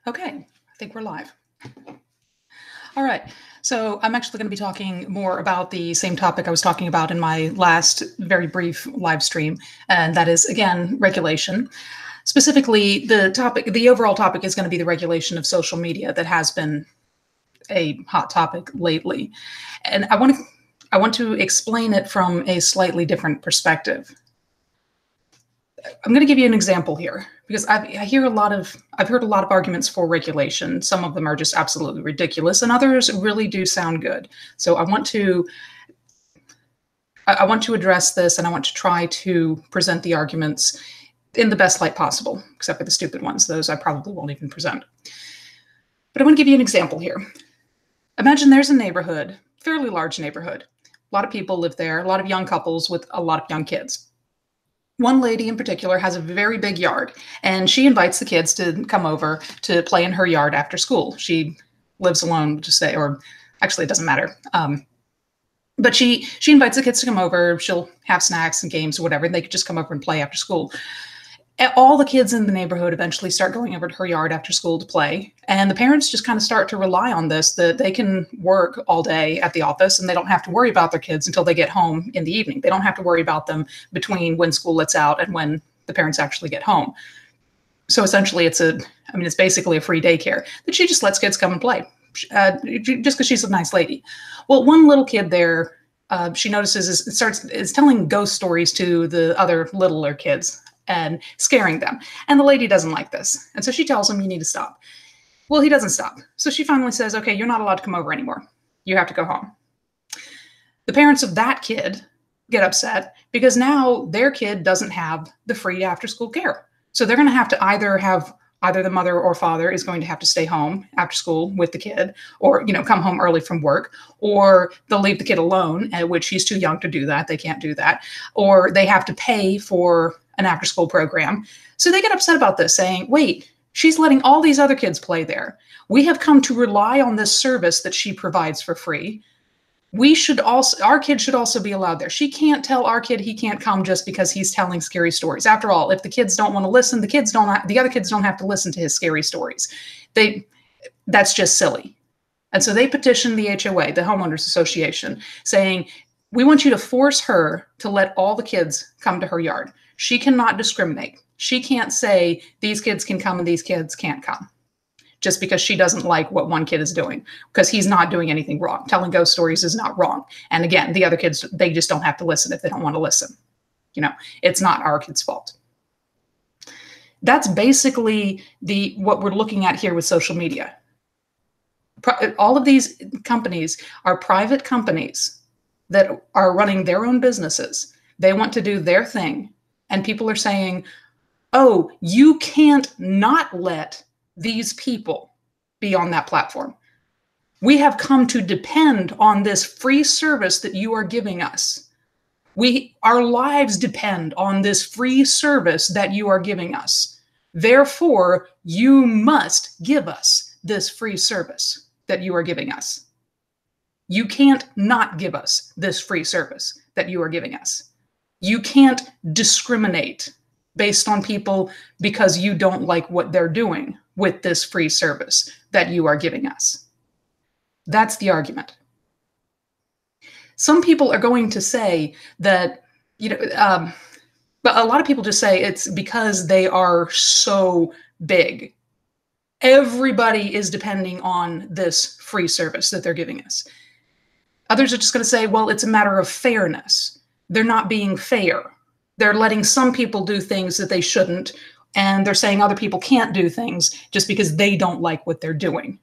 Okay, I think we're live. All right, so I'm actually going to be talking more about the same topic I was talking about in my last very brief live stream, and that is, again, regulation. Specifically, the overall topic is going to be the regulation of social media that has been a hot topic lately. And I want to explain it from a slightly different perspective. I'm going to give you an example here because I've heard a lot of arguments for regulation. Some of them are just absolutely ridiculous, and others really do sound good. So I want to address this, and I want to try to present the arguments in the best light possible, except for the stupid ones. Those I probably won't even present. But I want to give you an example here. Imagine there's a neighborhood, fairly large neighborhood. A lot of people live there, a lot of young couples with a lot of young kids. One lady in particular has a very big yard, and she invites the kids to come over to play in her yard after school. She lives alone, to say, or actually it doesn't matter. But she invites the kids to come over. She'll have snacks and games or whatever, and they could just come over and play after school. All the kids in the neighborhood eventually start going over to her yard after school to play. And the parents just kind of start to rely on this, that they can work all day at the office and they don't have to worry about their kids until they get home in the evening. They don't have to worry about them between when school lets out and when the parents actually get home. So essentially it's basically a free daycare that she just lets kids come and play just because she's a nice lady. Well, one little kid there, she notices is telling ghost stories to the other littler kids and scaring them. And the lady doesn't like this. And so she tells him, you need to stop. Well, he doesn't stop. So she finally says, okay, you're not allowed to come over anymore. You have to go home. The parents of that kid get upset because now their kid doesn't have the free after school care. So they're going to have to either the mother or father is going to have to stay home after school with the kid, or, come home early from work, or they'll leave the kid alone, at which he's too young to do that. They can't do that. Or they have to pay for an after-school program. So they get upset about this, saying, wait, she's letting all these other kids play there. We have come to rely on this service that she provides for free. Our kid should also be allowed there. She can't tell our kid he can't come just because he's telling scary stories. After all, if the kids don't want to listen, the other kids don't have to listen to his scary stories. That's just silly. And so they petitioned the HOA, the homeowners association, saying, we want you to force her to let all the kids come to her yard. She cannot discriminate. She can't say these kids can come and these kids can't come just because she doesn't like what one kid is doing, because he's not doing anything wrong. Telling ghost stories is not wrong. And again, the other kids, they just don't have to listen if they don't want to listen. It's not our kids' fault. That's basically what we're looking at here with social media. All of these companies are private companies that are running their own businesses. They want to do their thing. And people are saying, oh, you can't not let these people be on that platform. We have come to depend on this free service that you are giving us. Our lives depend on this free service that you are giving us. Therefore, you must give us this free service that you are giving us. You can't not give us this free service that you are giving us. You can't discriminate based on people because you don't like what they're doing with this free service that you are giving us. That's the argument. Some people are going to say that, but a lot of people just say it's because they are so big. Everybody is depending on this free service that they're giving us. Others are just going to say, well, it's a matter of fairness. They're not being fair. They're letting some people do things that they shouldn't, and they're saying other people can't do things just because they don't like what they're doing.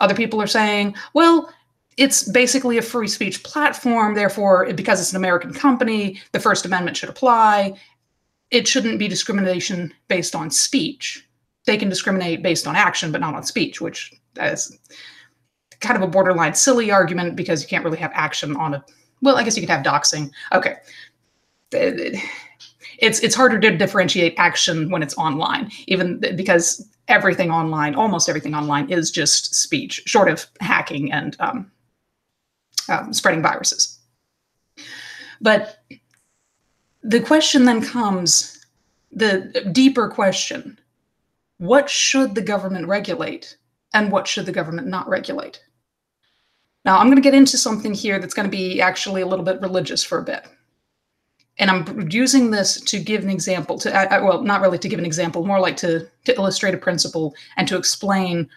Other people are saying, well, it's basically a free speech platform, therefore, because it's an American company, the First Amendment should apply. It shouldn't be discrimination based on speech. They can discriminate based on action, but not on speech, which is kind of a borderline silly argument because you can't really have action on a, well, I guess you could have doxing. Okay. It's harder to differentiate action when it's online, even because everything online, almost everything online, is just speech, short of hacking and spreading viruses. But the question then comes, the deeper question, What should the government regulate and what should the government not regulate? Now, I'm going to get into something here that's going to be actually a little bit religious for a bit. And I'm using this to give an example, well, not really to give an example, more like to illustrate a principle and to explain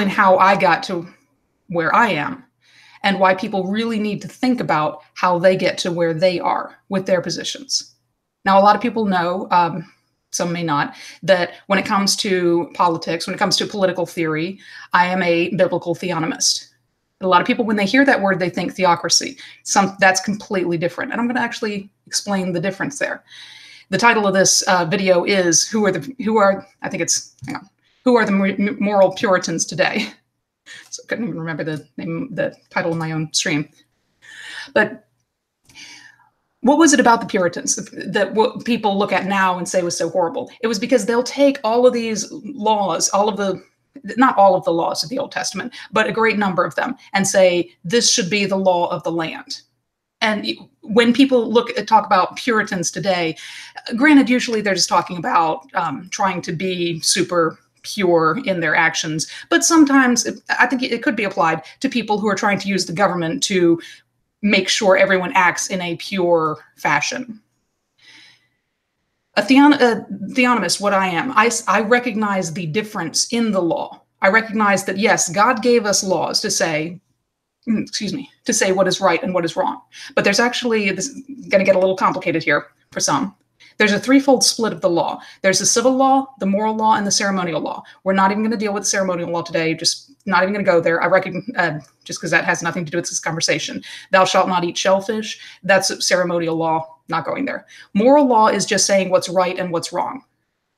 how I got to where I am and why people really need to think about how they get to where they are with their positions. Now, a lot of people know, some may not, that when it comes to politics, when it comes to political theory, I am a biblical theonomist. A lot of people, when they hear that word, they think theocracy. That's completely different. And I'm going to actually explain the difference there. The title of this video is who are the moral Puritans today? So I couldn't even remember the title of my own stream. But what was it about the Puritans that what people look at now and say was so horrible? It was because they'll take all of these laws, not all of the laws of the Old Testament, but a great number of them, and say, this should be the law of the land. And when people talk about Puritans today, granted, usually they're just talking about trying to be super pure in their actions, but sometimes I think it could be applied to people who are trying to use the government to make sure everyone acts in a pure fashion. A theonomist, what I am, I recognize the difference in the law. I recognize that, yes, God gave us laws to say what is right and what is wrong. But there's actually, this is going to get a little complicated here for some. There's a threefold split of the law. There's the civil law, the moral law, and the ceremonial law. We're not even going to deal with the ceremonial law today, just not even going to go there. I reckon, just because that has nothing to do with this conversation. Thou shalt not eat shellfish. That's ceremonial law, not going there. Moral law is just saying what's right and what's wrong.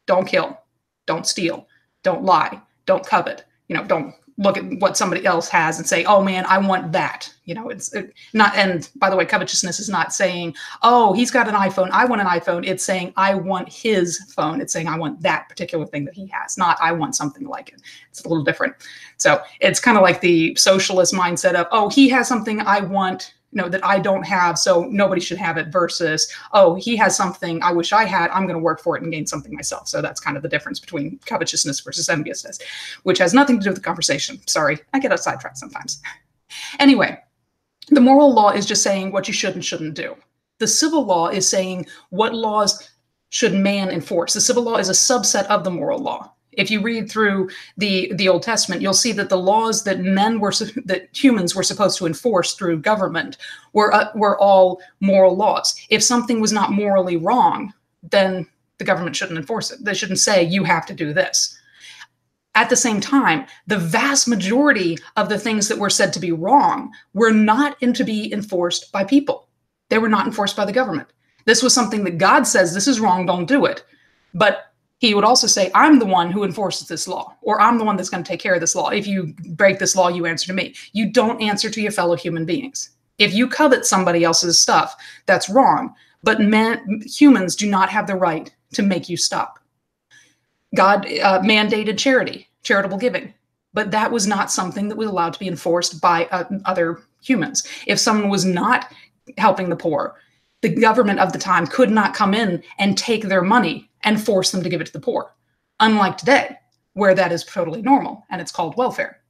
Don't kill, don't steal, don't lie, don't covet, don't look at what somebody else has and say, oh man, I want that. It's not, and by the way, covetousness is not saying, oh, he's got an iPhone, I want an iPhone. It's saying, I want his phone. It's saying, I want that particular thing that he has, not I want something like it. It's a little different. So it's kind of like the socialist mindset of, oh, he has something I want, that I don't have, so nobody should have it, versus, oh, he has something I wish I had, I'm going to work for it and gain something myself. So that's kind of the difference between covetousness versus enviousness, which has nothing to do with the conversation. Sorry, I get sidetracked sometimes. Anyway, the moral law is just saying what you should and shouldn't do. The civil law is saying what laws should man enforce. The civil law is a subset of the moral law. If you read through the Old Testament, you'll see that the laws that humans were supposed to enforce through government were all moral laws. If something was not morally wrong, then the government shouldn't enforce it. They shouldn't say, you have to do this. At the same time, the vast majority of the things that were said to be wrong were not to be enforced by people. They were not enforced by the government. This was something that God says, this is wrong, don't do it. But he would also say, I'm the one who enforces this law, or I'm the one that's going to take care of this law. If you break this law, you answer to me. You don't answer to your fellow human beings. If you covet somebody else's stuff, that's wrong. But humans do not have the right to make you stop. God mandated charitable giving, but that was not something that was allowed to be enforced by other humans. If someone was not helping the poor, the government of the time could not come in and take their money and force them to give it to the poor, unlike today, where that is totally normal, and it's called welfare.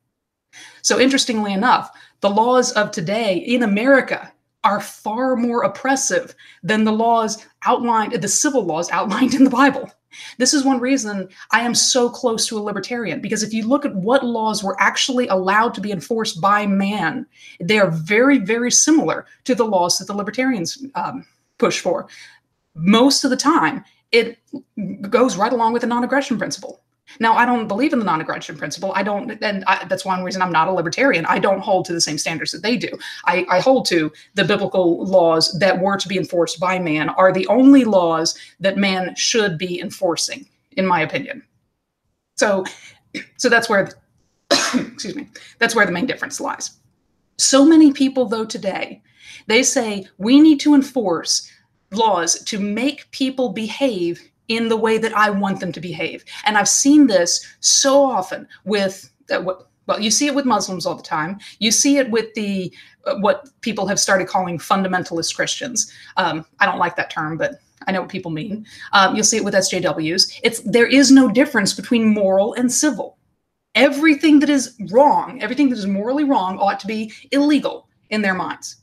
So interestingly enough, the laws of today in America are far more oppressive than the civil laws outlined in the Bible. This is one reason I am so close to a libertarian, because if you look at what laws were actually allowed to be enforced by man, they are very, very similar to the laws that the libertarians push for. Most of the time, it goes right along with the non-aggression principle. Now, I don't believe in the non-aggression principle. That's one reason I'm not a libertarian. I don't hold to the same standards that they do. I hold to the biblical laws that were to be enforced by man are the only laws that man should be enforcing, in my opinion. So that's where, excuse me, that's where the main difference lies. So many people, though, today, they say we need to enforce laws to make people behave in the way that I want them to behave. And I've seen this so often with, you see it with Muslims all the time. You see it with what people have started calling fundamentalist Christians. I don't like that term, but I know what people mean. You'll see it with SJWs. There is no difference between moral and civil. Everything that is wrong, everything that is morally wrong ought to be illegal in their minds.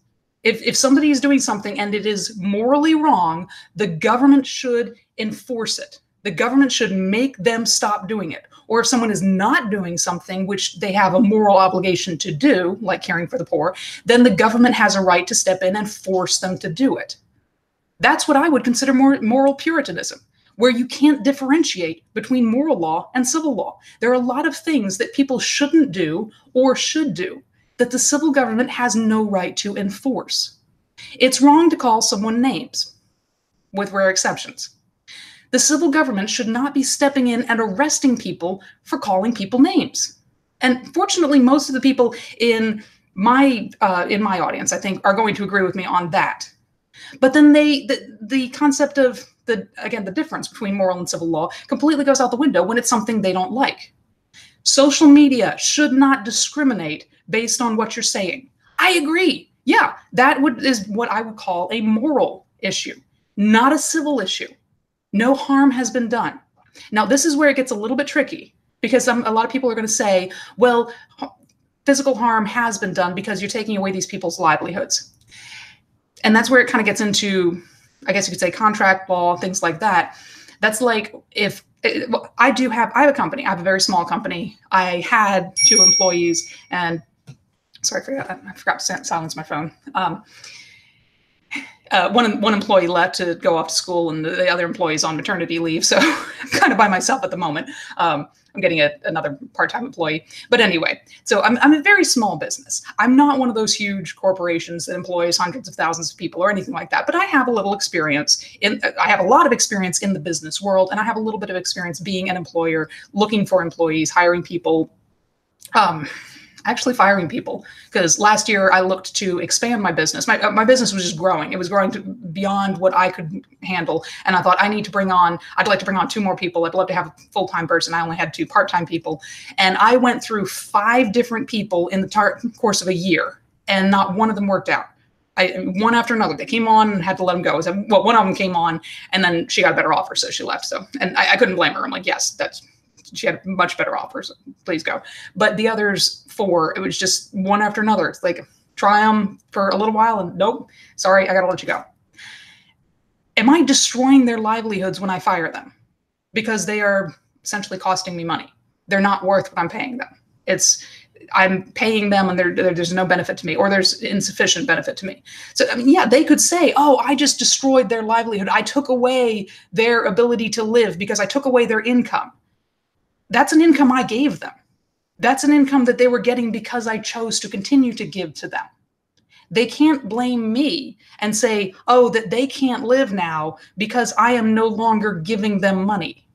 If somebody is doing something and it is morally wrong, the government should enforce it. The government should make them stop doing it. Or if someone is not doing something which they have a moral obligation to do, like caring for the poor, then the government has a right to step in and force them to do it. That's what I would consider moral Puritanism, where you can't differentiate between moral law and civil law. There are a lot of things that people shouldn't do or should do that the civil government has no right to enforce. It's wrong to call someone names, with rare exceptions. The civil government should not be stepping in and arresting people for calling people names. And fortunately, most of the people in my audience, I think, are going to agree with me on that. But then the concept of the difference between moral and civil law completely goes out the window when it's something they don't like. Social media should not discriminate based on what you're saying. I agree. Yeah, is what I would call a moral issue, not a civil issue. No harm has been done. Now, this is where it gets a little bit tricky, because a lot of people are going to say, well, physical harm has been done because you're taking away these people's livelihoods. And that's where it kind of gets into, I guess you could say, contract law, things like that. That's like I have a company. I have a very small company. I had 2 employees, and sorry, I forgot to silence my phone. One employee left to go off to school, and the other employee's on maternity leave. So I'm kind of by myself at the moment. I'm getting another part-time employee. But anyway, so I'm a very small business. I'm not one of those huge corporations that employs hundreds of thousands of people or anything like that. But I have a little experience I have a lot of experience in the business world, and I have a little bit of experience being an employer, looking for employees, hiring people, actually firing people, because last year I looked to expand my business. My business was just growing. It was growing beyond what I could handle. And I thought I'd like to bring on 2 more people. I'd love to have a full-time person. I only had 2 part-time people. And I went through 5 different people in the course of a year, and not one of them worked out. One after another, they came on and had to let them go. Well, one of them came on and then she got a better offer, so she left. And I couldn't blame her. I'm like, yes, she had much better offers. Please go. But the others 4, it was just one after another. It's like, try them for a little while and nope, sorry, I got to let you go. Am I destroying their livelihoods when I fire them? Because they are essentially costing me money. They're not worth what I'm paying them. I'm paying them and there's no benefit to me, or there's insufficient benefit to me. So, I mean, yeah, they could say, oh, I just destroyed their livelihood. I took away their ability to live because I took away their income. That's an income I gave them. That's an income that they were getting because I chose to continue to give to them. They can't blame me and say, oh, that they can't live now because I am no longer giving them money.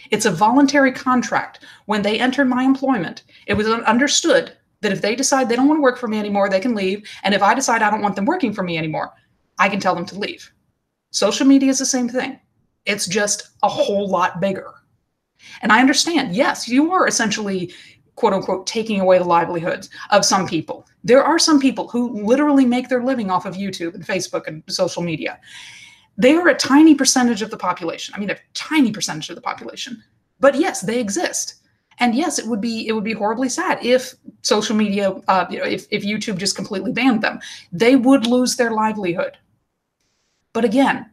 It's a voluntary contract. When they entered my employment, it was understood that if they decide they don't want to work for me anymore, they can leave. And if I decide I don't want them working for me anymore, I can tell them to leave. Social media is the same thing. It's just a whole lot bigger. And I understand, yes, you are essentially, quote unquote, taking away the livelihoods of some people. There are some people who literally make their living off of YouTube and Facebook and social media. They are a tiny percentage of the population. I mean, a tiny percentage of the population. But yes, they exist. And yes, it would be horribly sad if social media, if YouTube just completely banned them. They would lose their livelihood. But again,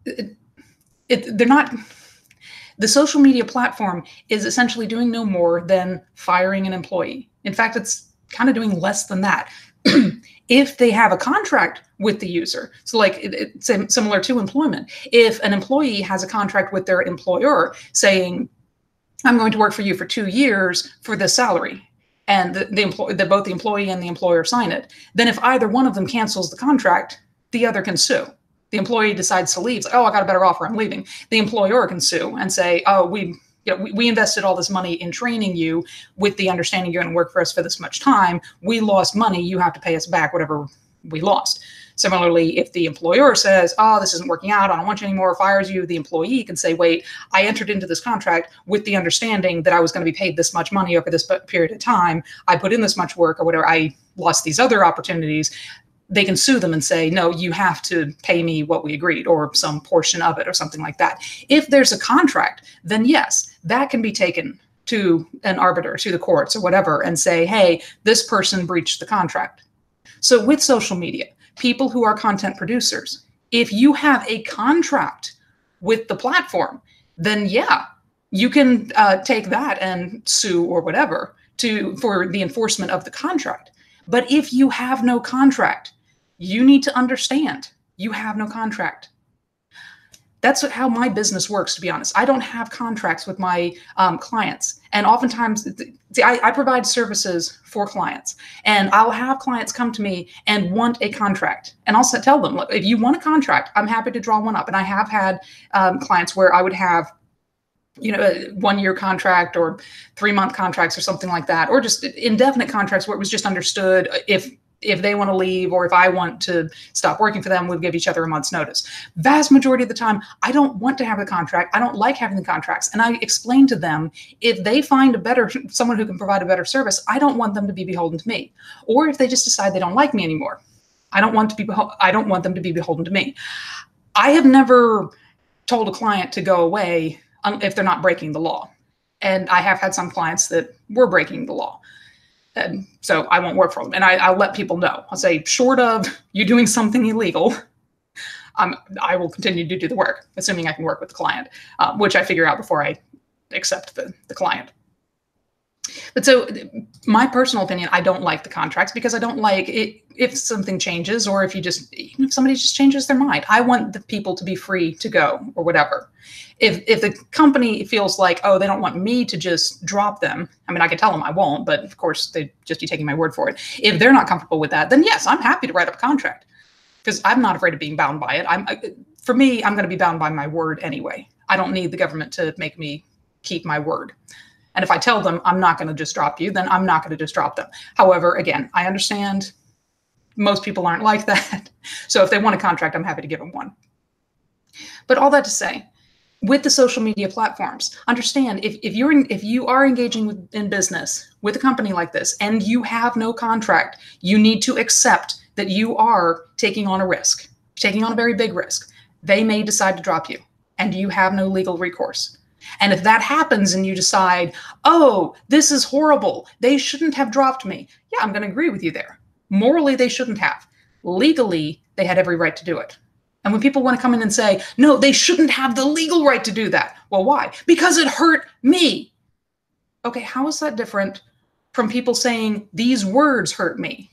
they're not. The social media platform is essentially doing no more than firing an employee. In fact, it's kind of doing less than that. If they have a contract with the user, so like it's similar to employment, if an employee has a contract with their employer saying, I'm going to work for you for 2 years for this salary, and both the employee and the employer sign it, then if either one of them cancels the contract, the other can sue. The employee decides to leave. It's like, oh, I got a better offer, I'm leaving. The employer can sue and say, oh, we invested all this money in training you with the understanding you're going to work for us for this much time. We lost money. You have to pay us back whatever we lost. Similarly, if the employer says, oh, this isn't working out, I don't want you anymore, fires you, the employee can say, wait, I entered into this contract with the understanding that I was going to be paid this much money over this period of time. I put in this much work or whatever. I lost these other opportunities. they can sue them and say, no, you have to pay me what we agreed, or some portion of it, or something like that. If there's a contract, then yes, that can be taken to an arbiter, to the courts or whatever, and say, hey, this person breached the contract. So with social media, people who are content producers, if you have a contract with the platform, then yeah, you can take that and sue or whatever for the enforcement of the contract. But if you have no contract, you need to understand you have no contract. That's how my business works, to be honest. I don't have contracts with my clients. And oftentimes, see, I provide services for clients. And I'll have clients come to me and want a contract. And I'll tell them, look, if you want a contract, I'm happy to draw one up. And I have had clients where I would have a 1-year contract or 3-month contracts or something like that, or just indefinite contracts where it was just understood if they want to leave or if I want to stop working for them, we'll give each other a month's notice. Vast majority of the time, I don't want to have a contract. I don't like having the contracts. And I explain to them, if they find someone who can provide a better service, I don't want them to be beholden to me. Or if they just decide they don't like me anymore, I don't want them to be beholden to me. I have never told a client to go away if they're not breaking the law. And I have had some clients that were breaking the law. And so I won't work for them. And I'll let people know. I'll say, short of you doing something illegal, I will continue to do the work, assuming I can work with the client, which I figure out before I accept the client. But so my personal opinion, I don't like the contracts because I don't like it if something changes, or if somebody just changes their mind. I want the people to be free to go or whatever. If the company feels like, oh, they don't want me to just drop them, I mean, I could tell them I won't, but of course they'd just be taking my word for it. If they're not comfortable with that, then yes, I'm happy to write up a contract because I'm not afraid of being bound by it. For me, I'm going to be bound by my word anyway. I don't need the government to make me keep my word. And if I tell them I'm not going to just drop you, then I'm not going to just drop them. However, again, I understand most people aren't like that. So if they want a contract, I'm happy to give them one. But all that to say, with the social media platforms, understand if you are engaging in business with a company like this and you have no contract, you need to accept that you are taking on a risk, taking on a very big risk. They may decide to drop you and you have no legal recourse. And if that happens and you decide, oh, this is horrible, they shouldn't have dropped me. Yeah, I'm going to agree with you there. Morally, they shouldn't have. Legally, they had every right to do it. And when people want to come in and say, no, they shouldn't have the legal right to do that. Well, why? Because it hurt me. Okay, how is that different from people saying these words hurt me?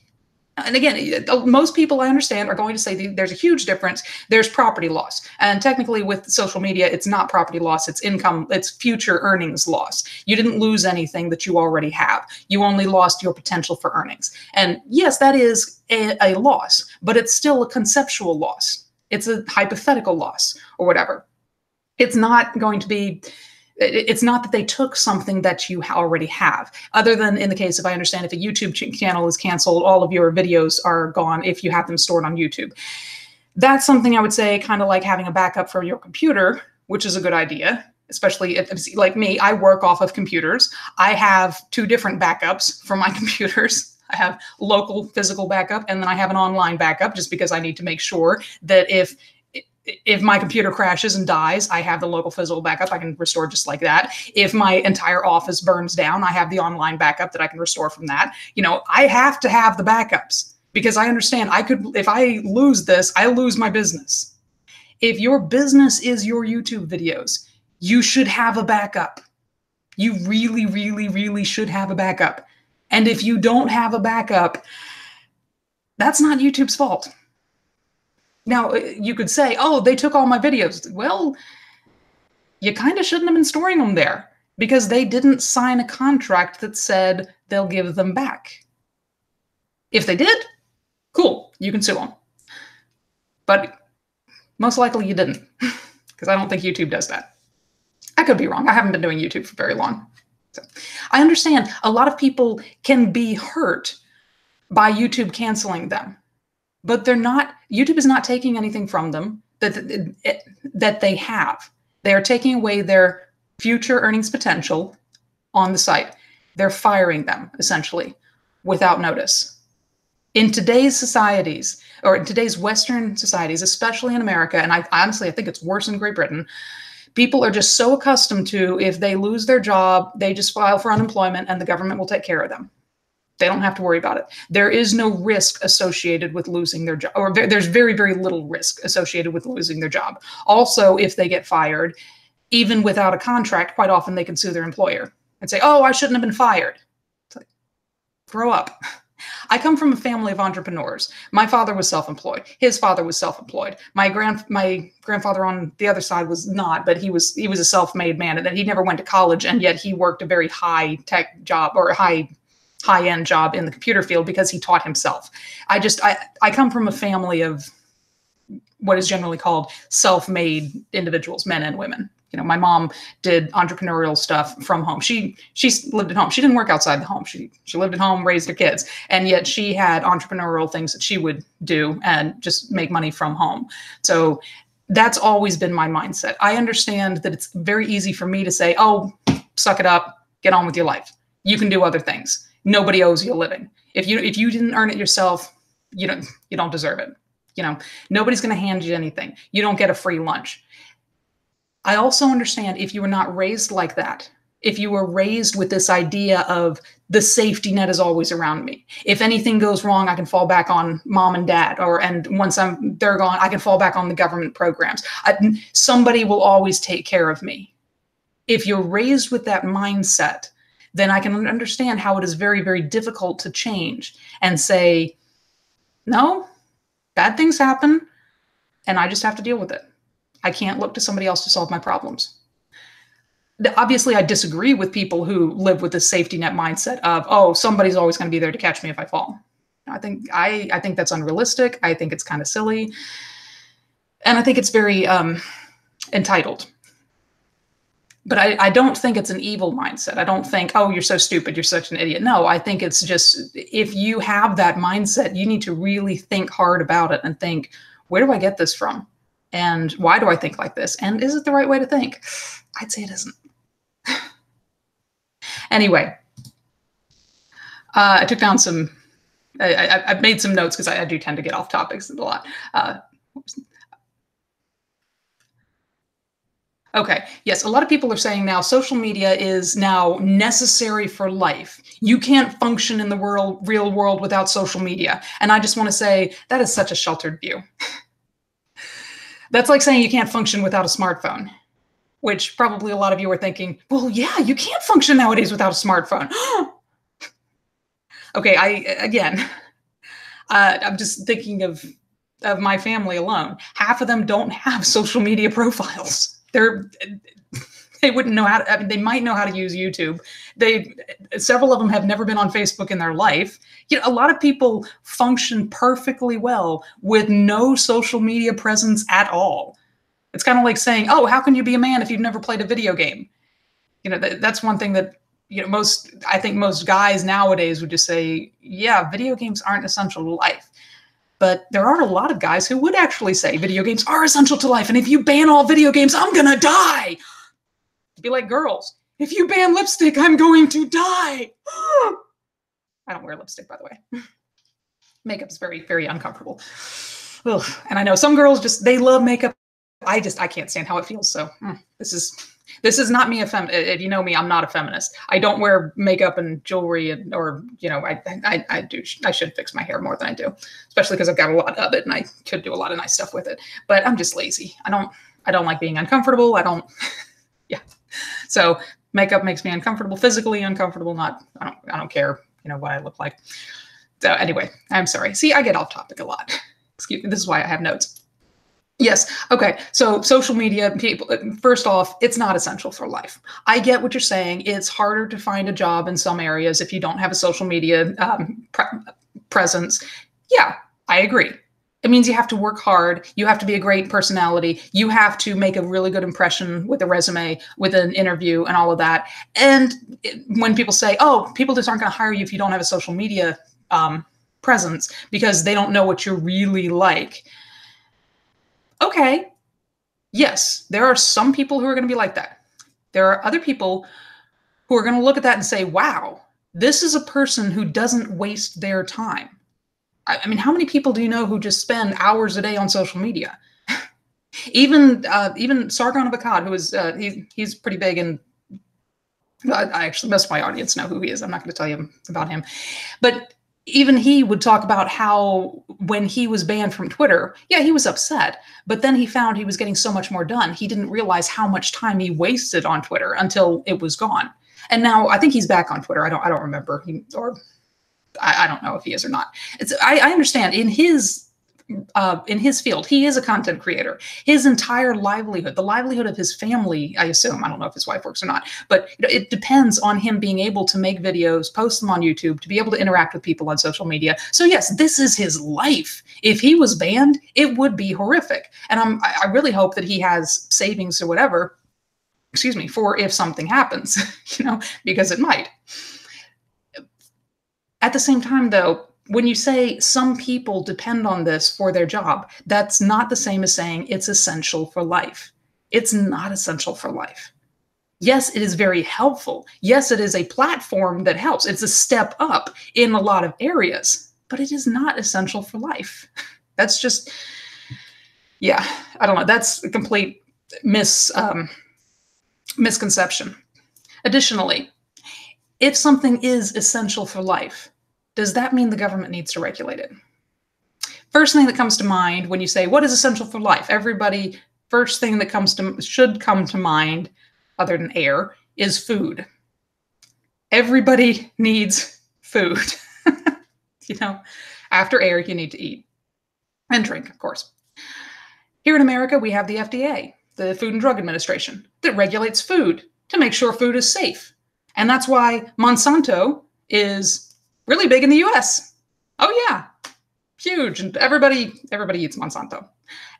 And again, most people I understand are going to say there's a huge difference. There's property loss. And technically with social media, it's not property loss, it's income, it's future earnings loss. You didn't lose anything that you already have. You only lost your potential for earnings. And yes, that is a loss, but it's still a conceptual loss. It's a hypothetical loss or whatever. It's not going to be, it's not that they took something that you already have, other than in the case, if I understand, if a YouTube channel is canceled, all of your videos are gone if you have them stored on YouTube. That's something I would say kind of like having a backup for your computer, which is a good idea, especially if, like me, I work off of computers. I have 2 different backups for my computers. I have local physical backup, and then I have an online backup just because I need to make sure that if my computer crashes and dies, I have the local physical backup I can restore just like that. If my entire office burns down, I have the online backup that I can restore from that. You know, I have to have the backups because I understand if I lose this, I lose my business. If your business is your YouTube videos, you should have a backup. You really, really, really should have a backup. And if you don't have a backup, that's not YouTube's fault. Now, you could say, oh, they took all my videos. Well, you kind of shouldn't have been storing them there because they didn't sign a contract that said they'll give them back. If they did, cool, you can sue them. But most likely you didn't because I don't think YouTube does that. I could be wrong. I haven't been doing YouTube for very long. So I understand a lot of people can be hurt by YouTube canceling them. But they're not, YouTube is not taking anything from them that they have. They are taking away their future earnings potential on the site. They're firing them, essentially, without notice. In today's societies, or in today's Western societies, especially in America, and honestly, I think it's worse in Great Britain, people are just so accustomed to, if they lose their job, they just file for unemployment and the government will take care of them. They don't have to worry about it. There is no risk associated with losing their job, or there's very, very little risk associated with losing their job. Also, if they get fired, even without a contract, quite often they can sue their employer and say, oh, I shouldn't have been fired. It's like, grow up. I come from a family of entrepreneurs. My father was self-employed. His father was self-employed. My grandfather on the other side was not, but he was a self-made man, and that he never went to college, and yet he worked a very high-tech job, or high-end job in the computer field, because he taught himself. I come from a family of what is generally called self-made individuals, men and women. You know, my mom did entrepreneurial stuff from home. She lived at home. She didn't work outside the home. She lived at home, raised her kids, and yet she had entrepreneurial things that she would do and just make money from home. So that's always been my mindset. I understand that it's very easy for me to say, oh, suck it up, get on with your life. You can do other things. Nobody owes you a living. If you didn't earn it yourself, you don't deserve it. You know, nobody's going to hand you anything. You don't get a free lunch. I also understand if you were not raised like that, if you were raised with this idea of the safety net is always around me. If anything goes wrong, I can fall back on mom and dad, and once they're gone, I can fall back on the government programs. Somebody will always take care of me. If you're raised with that mindset, then I can understand how it is very, very difficult to change and say, no, bad things happen, and I just have to deal with it. I can't look to somebody else to solve my problems. Obviously, I disagree with people who live with this safety net mindset of, oh, somebody's always going to be there to catch me if I fall. I think that's unrealistic. I think it's kind of silly. And I think it's very entitled. But I don't think it's an evil mindset. I don't think, oh, you're so stupid, you're such an idiot. No, I think it's just, if you have that mindset, you need to really think hard about it and think, where do I get this from? And why do I think like this? And is it the right way to think? I'd say it isn't. Anyway, I took down some, I've made some notes because I do tend to get off topics a lot. Okay, yes, a lot of people are saying now social media is now necessary for life. You can't function in the real world without social media. And I just want to say that is such a sheltered view. That's like saying you can't function without a smartphone, which probably a lot of you are thinking, well, yeah, you can't function nowadays without a smartphone. Okay, I'm just thinking of my family alone. Half of them don't have social media profiles. They wouldn't know how to, I mean, they might know how to use YouTube. Several of them have never been on Facebook in their life. You know, a lot of people function perfectly well with no social media presence at all. It's kind of like saying, oh, how can you be a man if you've never played a video game? You know, that's one thing that, you know, I think most guys nowadays would just say, yeah, video games aren't essential to life. But there are a lot of guys who would actually say video games are essential to life. And if you ban all video games, I'm going to die. It'd be like girls. If you ban lipstick, I'm going to die. I don't wear lipstick, by the way. Makeup is very, very uncomfortable. Ugh. And I know some girls they love makeup. I can't stand how it feels. So this is not me. If you know me, I'm not a feminist. I don't wear makeup and jewelry, I should fix my hair more than I do, especially because I've got a lot of it and I could do a lot of nice stuff with it. But I'm just lazy. I don't like being uncomfortable. Yeah. So makeup makes me uncomfortable, physically uncomfortable. I don't care, what I look like. So anyway, I'm sorry. See, I get off topic a lot. Excuse me. This is why I have notes. Yes. Okay. So social media, people, first off, it's not essential for life. I get what you're saying. It's harder to find a job in some areas if you don't have a social media presence. Yeah, I agree. It means you have to work hard. You have to be a great personality. You have to make a really good impression with a resume, with an interview and all of that. And when people say, oh, people just aren't going to hire you if you don't have a social media presence because they don't know what you're really like. Okay, yes, there are some people who are going to be like that. There are other people who are going to look at that and say, wow, this is a person who doesn't waste their time. I mean, how many people do you know who just spend hours a day on social media? Even Sargon of Akkad, who is he's pretty big, and I actually, most of my audience know who he is. I'm not going to tell you about him, but even he would talk about how when he was banned from Twitter, yeah, he was upset, but then he found he was getting so much more done. He didn't realize how much time he wasted on Twitter until it was gone. And now I think he's back on Twitter. I don't remember, I don't know if he is or not. I understand in his field, he is a content creator. His entire livelihood, the livelihood of his family, I assume, I don't know if his wife works or not, but it depends on him being able to make videos, post them on YouTube, to be able to interact with people on social media. So yes, this is his life. If he was banned, it would be horrific. And I really hope that he has savings or whatever, excuse me, for if something happens, because it might. At the same time, though, when you say some people depend on this for their job, that's not the same as saying it's essential for life. It's not essential for life. Yes, it is very helpful. Yes, it is a platform that helps. It's a step up in a lot of areas, but it is not essential for life. That's just, yeah, I don't know. That's a complete misconception. Additionally, if something is essential for life, does that mean the government needs to regulate it? First thing that comes to mind when you say, what is essential for life? Everybody, first thing that should come to mind, other than air, is food. Everybody needs food. After air, you need to eat and drink, of course. Here in America, we have the FDA, the Food and Drug Administration, that regulates food to make sure food is safe. And that's why Monsanto is really big in the US. Oh yeah, huge. And everybody eats Monsanto.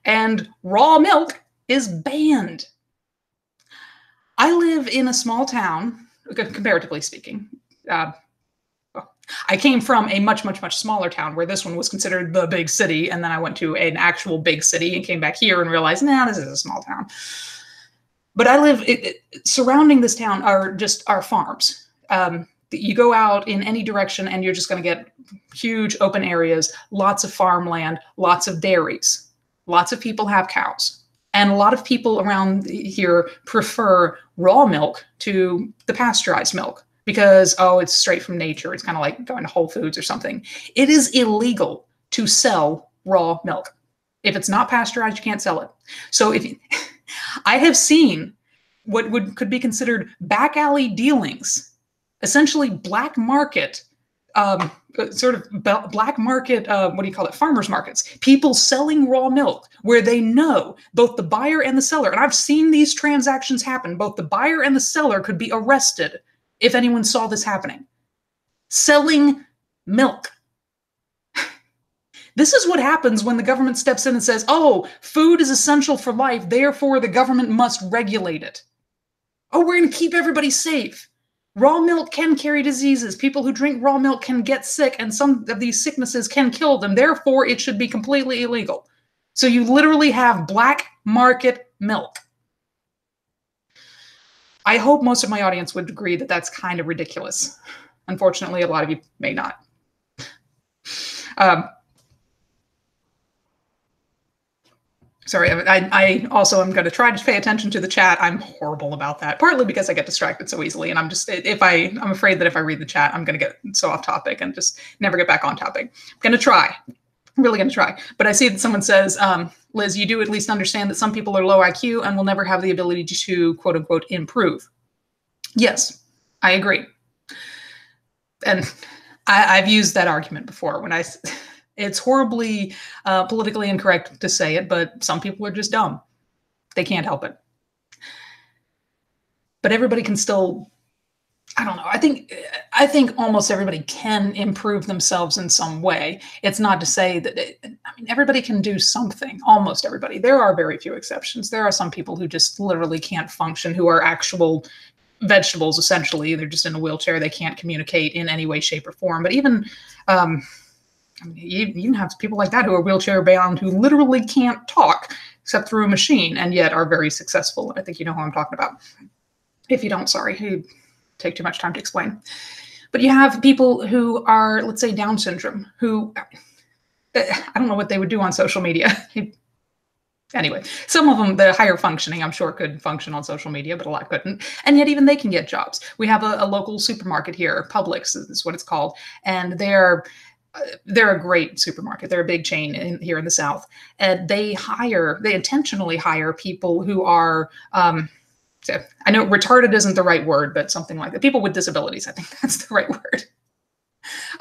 And raw milk is banned. I live in a small town, comparatively speaking. I came from a much, much, much smaller town where this one was considered the big city. And then I went to an actual big city and came back here and realized, nah, this is a small town. But I live, surrounding this town are farms. You go out in any direction and you're just going to get huge open areas, lots of farmland, lots of dairies. Lots of people have cows. And a lot of people around here prefer raw milk to the pasteurized milk because, it's straight from nature. It's kind of like going to Whole Foods or something. It is illegal to sell raw milk. If it's not pasteurized, you can't sell it. So I have seen what could be considered back alley dealings, essentially black market, black market, farmers markets, people selling raw milk where they know both the buyer and the seller, and I've seen these transactions happen, both the buyer and the seller could be arrested if anyone saw this happening. Selling milk. This is what happens when the government steps in and says, food is essential for life, therefore the government must regulate it. We're going to keep everybody safe. Raw milk can carry diseases. People who drink raw milk can get sick, and some of these sicknesses can kill them. Therefore, it should be completely illegal. So you literally have black market milk. I hope most of my audience would agree that that's kind of ridiculous. Unfortunately, a lot of you may not. Sorry, I also am going to try to pay attention to the chat. I'm horrible about that, partly because I get distracted so easily. And I'm afraid that if I read the chat, I'm going to get so off topic and just never get back on topic. I'm going to try. I'm really going to try. But I see that someone says, Liz, you do at least understand that some people are low IQ and will never have the ability to, quote unquote, improve. Yes, I agree. And I've used that argument before when it's horribly politically incorrect to say it, but some people are just dumb. They can't help it. But everybody can still, I don't know. I think almost everybody can improve themselves in some way. It's not to say that, everybody can do something, almost everybody. There are very few exceptions. There are some people who just literally can't function, who are actual vegetables, essentially. They're just in a wheelchair. They can't communicate in any way, shape, or form. But even, you even have people like that who are wheelchair bound, who literally can't talk except through a machine, and yet are very successful. I think you know who I'm talking about. If you don't, sorry, it'd take too much time to explain. But you have people who are, let's say, Down syndrome, who I don't know what they would do on social media. Anyway, some of them, the higher functioning, I'm sure could function on social media, but a lot couldn't. And yet even they can get jobs. We have a local supermarket here, Publix is what it's called. And they're a great supermarket. They're a big chain here in the South. And they intentionally hire people who are, I know retarded isn't the right word, but something like that. People with disabilities, I think that's the right word.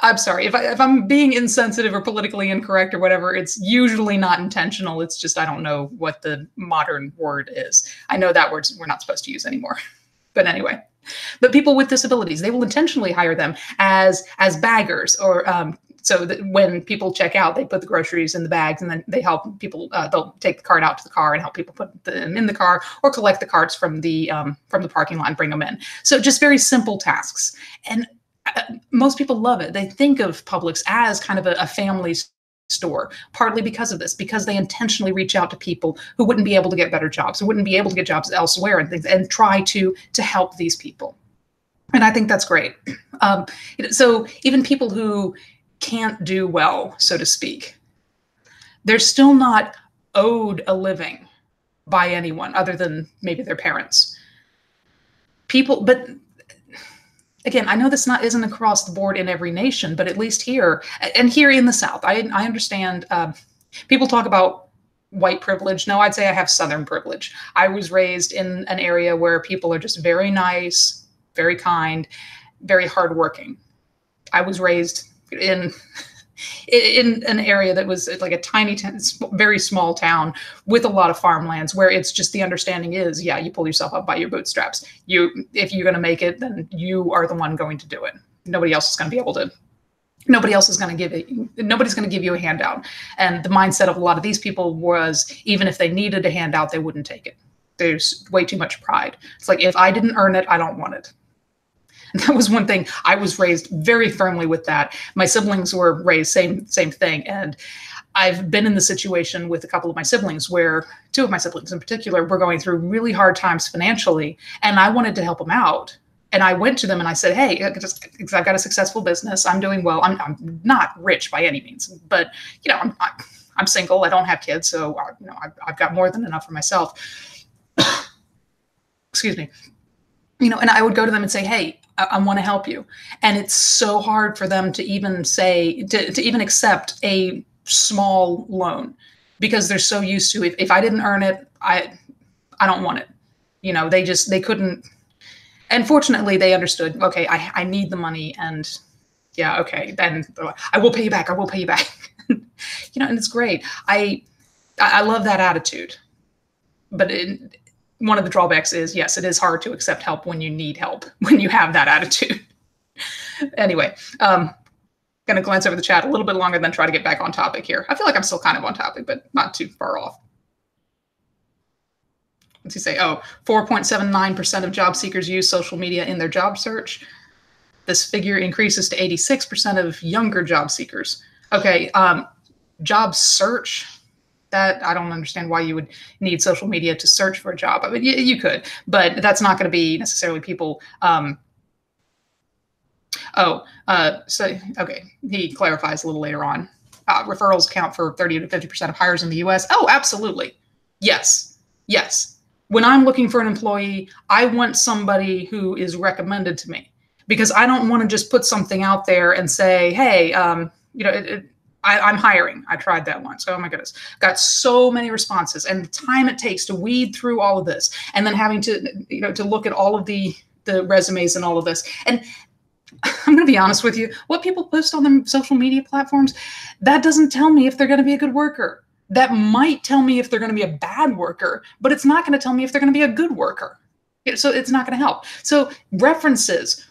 I'm sorry if I'm being insensitive or politically incorrect or whatever. It's usually not intentional. It's just I don't know what the modern word is. I know that word we're not supposed to use anymore. But anyway, but people with disabilities, they will intentionally hire them as baggers or so that when people check out, they put the groceries in the bags and then they help people. They'll take the cart out to the car and help people put them in the car or collect the carts from the parking lot and bring them in. So just very simple tasks. And most people love it. They think of Publix as kind of a family store, partly because of this, because they intentionally reach out to people who wouldn't be able to get better jobs, who wouldn't be able to get jobs elsewhere and things, and try to help these people. And I think that's great. So even people who can't do well, so to speak, they're still not owed a living by anyone other than maybe their parents. But again, I know this isn't across the board in every nation, but at least here, and here in the South, I understand people talk about white privilege. No, I'd say I have Southern privilege. I was raised in an area where people are just very nice, very kind, very hardworking. I was raised in an area that was like a tiny, very small town with a lot of farmlands where it's just the understanding is, yeah, you pull yourself up by your bootstraps. If you're going to make it, then you are the one going to do it. Nobody else is going to be able to. Nobody's going to give you a handout. And the mindset of a lot of these people was, even if they needed a handout, they wouldn't take it. There's way too much pride. It's like, if I didn't earn it, I don't want it. That was one thing. I was raised very firmly with that. My siblings were raised same thing. And I've been in the situation with a couple of my siblings where two of my siblings in particular were going through really hard times financially. And I wanted to help them out. And I went to them and I said, hey, because I've got a successful business. I'm doing well. I'm not rich by any means, but I'm single. I don't have kids. So, I've got more than enough for myself. Excuse me. And I would go to them and say, hey, I want to help you. And it's so hard for them to even say, to even accept a small loan because they're so used to, if I didn't earn it, I don't want it. They couldn't. And fortunately they understood, okay, I need the money and yeah, okay, then I will pay you back. I will pay you back. And it's great. I love that attitude, but one of the drawbacks is, yes, it is hard to accept help when you need help, when you have that attitude. Anyway, going to glance over the chat a little bit longer, then try to get back on topic here. I feel like I'm still kind of on topic, but not too far off. What's he say? Oh, 4.79% of job seekers use social media in their job search. This figure increases to 86% of younger job seekers. Okay, job search. That I don't understand why you would need social media to search for a job. I mean, you could, but that's not going to be necessarily people. So, okay, he clarifies a little later on. Referrals account for 30 to 50% of hires in the U.S. Oh, absolutely. Yes. When I'm looking for an employee, I want somebody who is recommended to me because I don't want to just put something out there and say, hey, I'm hiring. I tried that once. Oh my goodness. Got so many responses and the time it takes to weed through all of this and then having to look at all of the resumes and all of this. And I'm going to be honest with you, what people post on the social media platforms, that doesn't tell me if they're going to be a good worker. That might tell me if they're going to be a bad worker, but it's not going to tell me if they're going to be a good worker. So it's not going to help. So references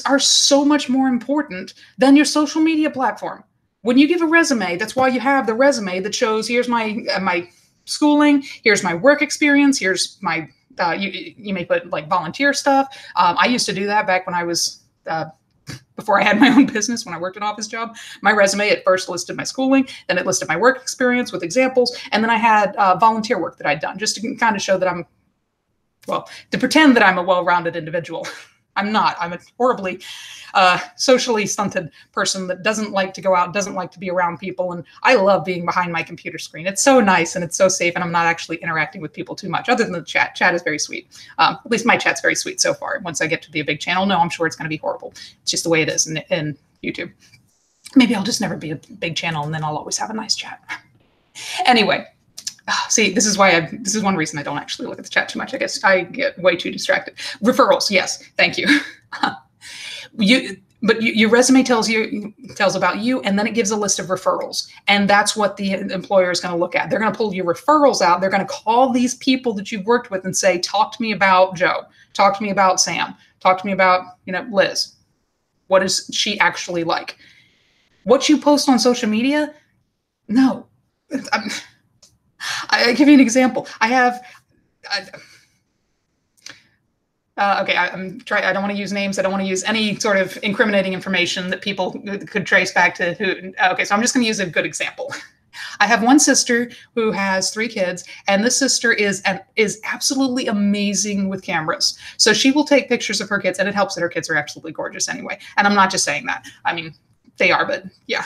are so much more important than your social media platform. When you give a resume, that's why you have the resume that shows here's my schooling, here's my work experience, here's my you may put like volunteer stuff. I used to do that back when I was before I had my own business, when I worked an office job. My resume at first listed my schooling, then it listed my work experience with examples, and then I had volunteer work that I'd done just to kind of show that to pretend that I'm a well-rounded individual. I'm not. I'm a horribly socially stunted person that doesn't like to go out, doesn't like to be around people. And I love being behind my computer screen. It's so nice and it's so safe. And I'm not actually interacting with people too much other than the chat. Chat is very sweet. At least my chat's very sweet so far. Once I get to be a big channel, no, I'm sure it's going to be horrible. It's just the way it is in YouTube. Maybe I'll just never be a big channel and then I'll always have a nice chat. Anyway. See, this is one reason I don't actually look at the chat too much. I guess I get way too distracted. Referrals, yes, thank you. Your resume tells about you, and then it gives a list of referrals, and that's what the employer is going to look at. They're going to pull your referrals out. They're going to call these people that you've worked with and say, "Talk to me about Joe. Talk to me about Sam. Talk to me about Liz. What is she actually like? What you post on social media? No." I'll give you an example. Okay, I don't want to use names. I don't want to use any sort of incriminating information that people could trace back to who. Okay, so I'm just going to use a good example. I have one sister who has 3 kids, and this sister is absolutely amazing with cameras. So she will take pictures of her kids, and it helps that her kids are absolutely gorgeous anyway. And I'm not just saying that. I mean, they are, but yeah.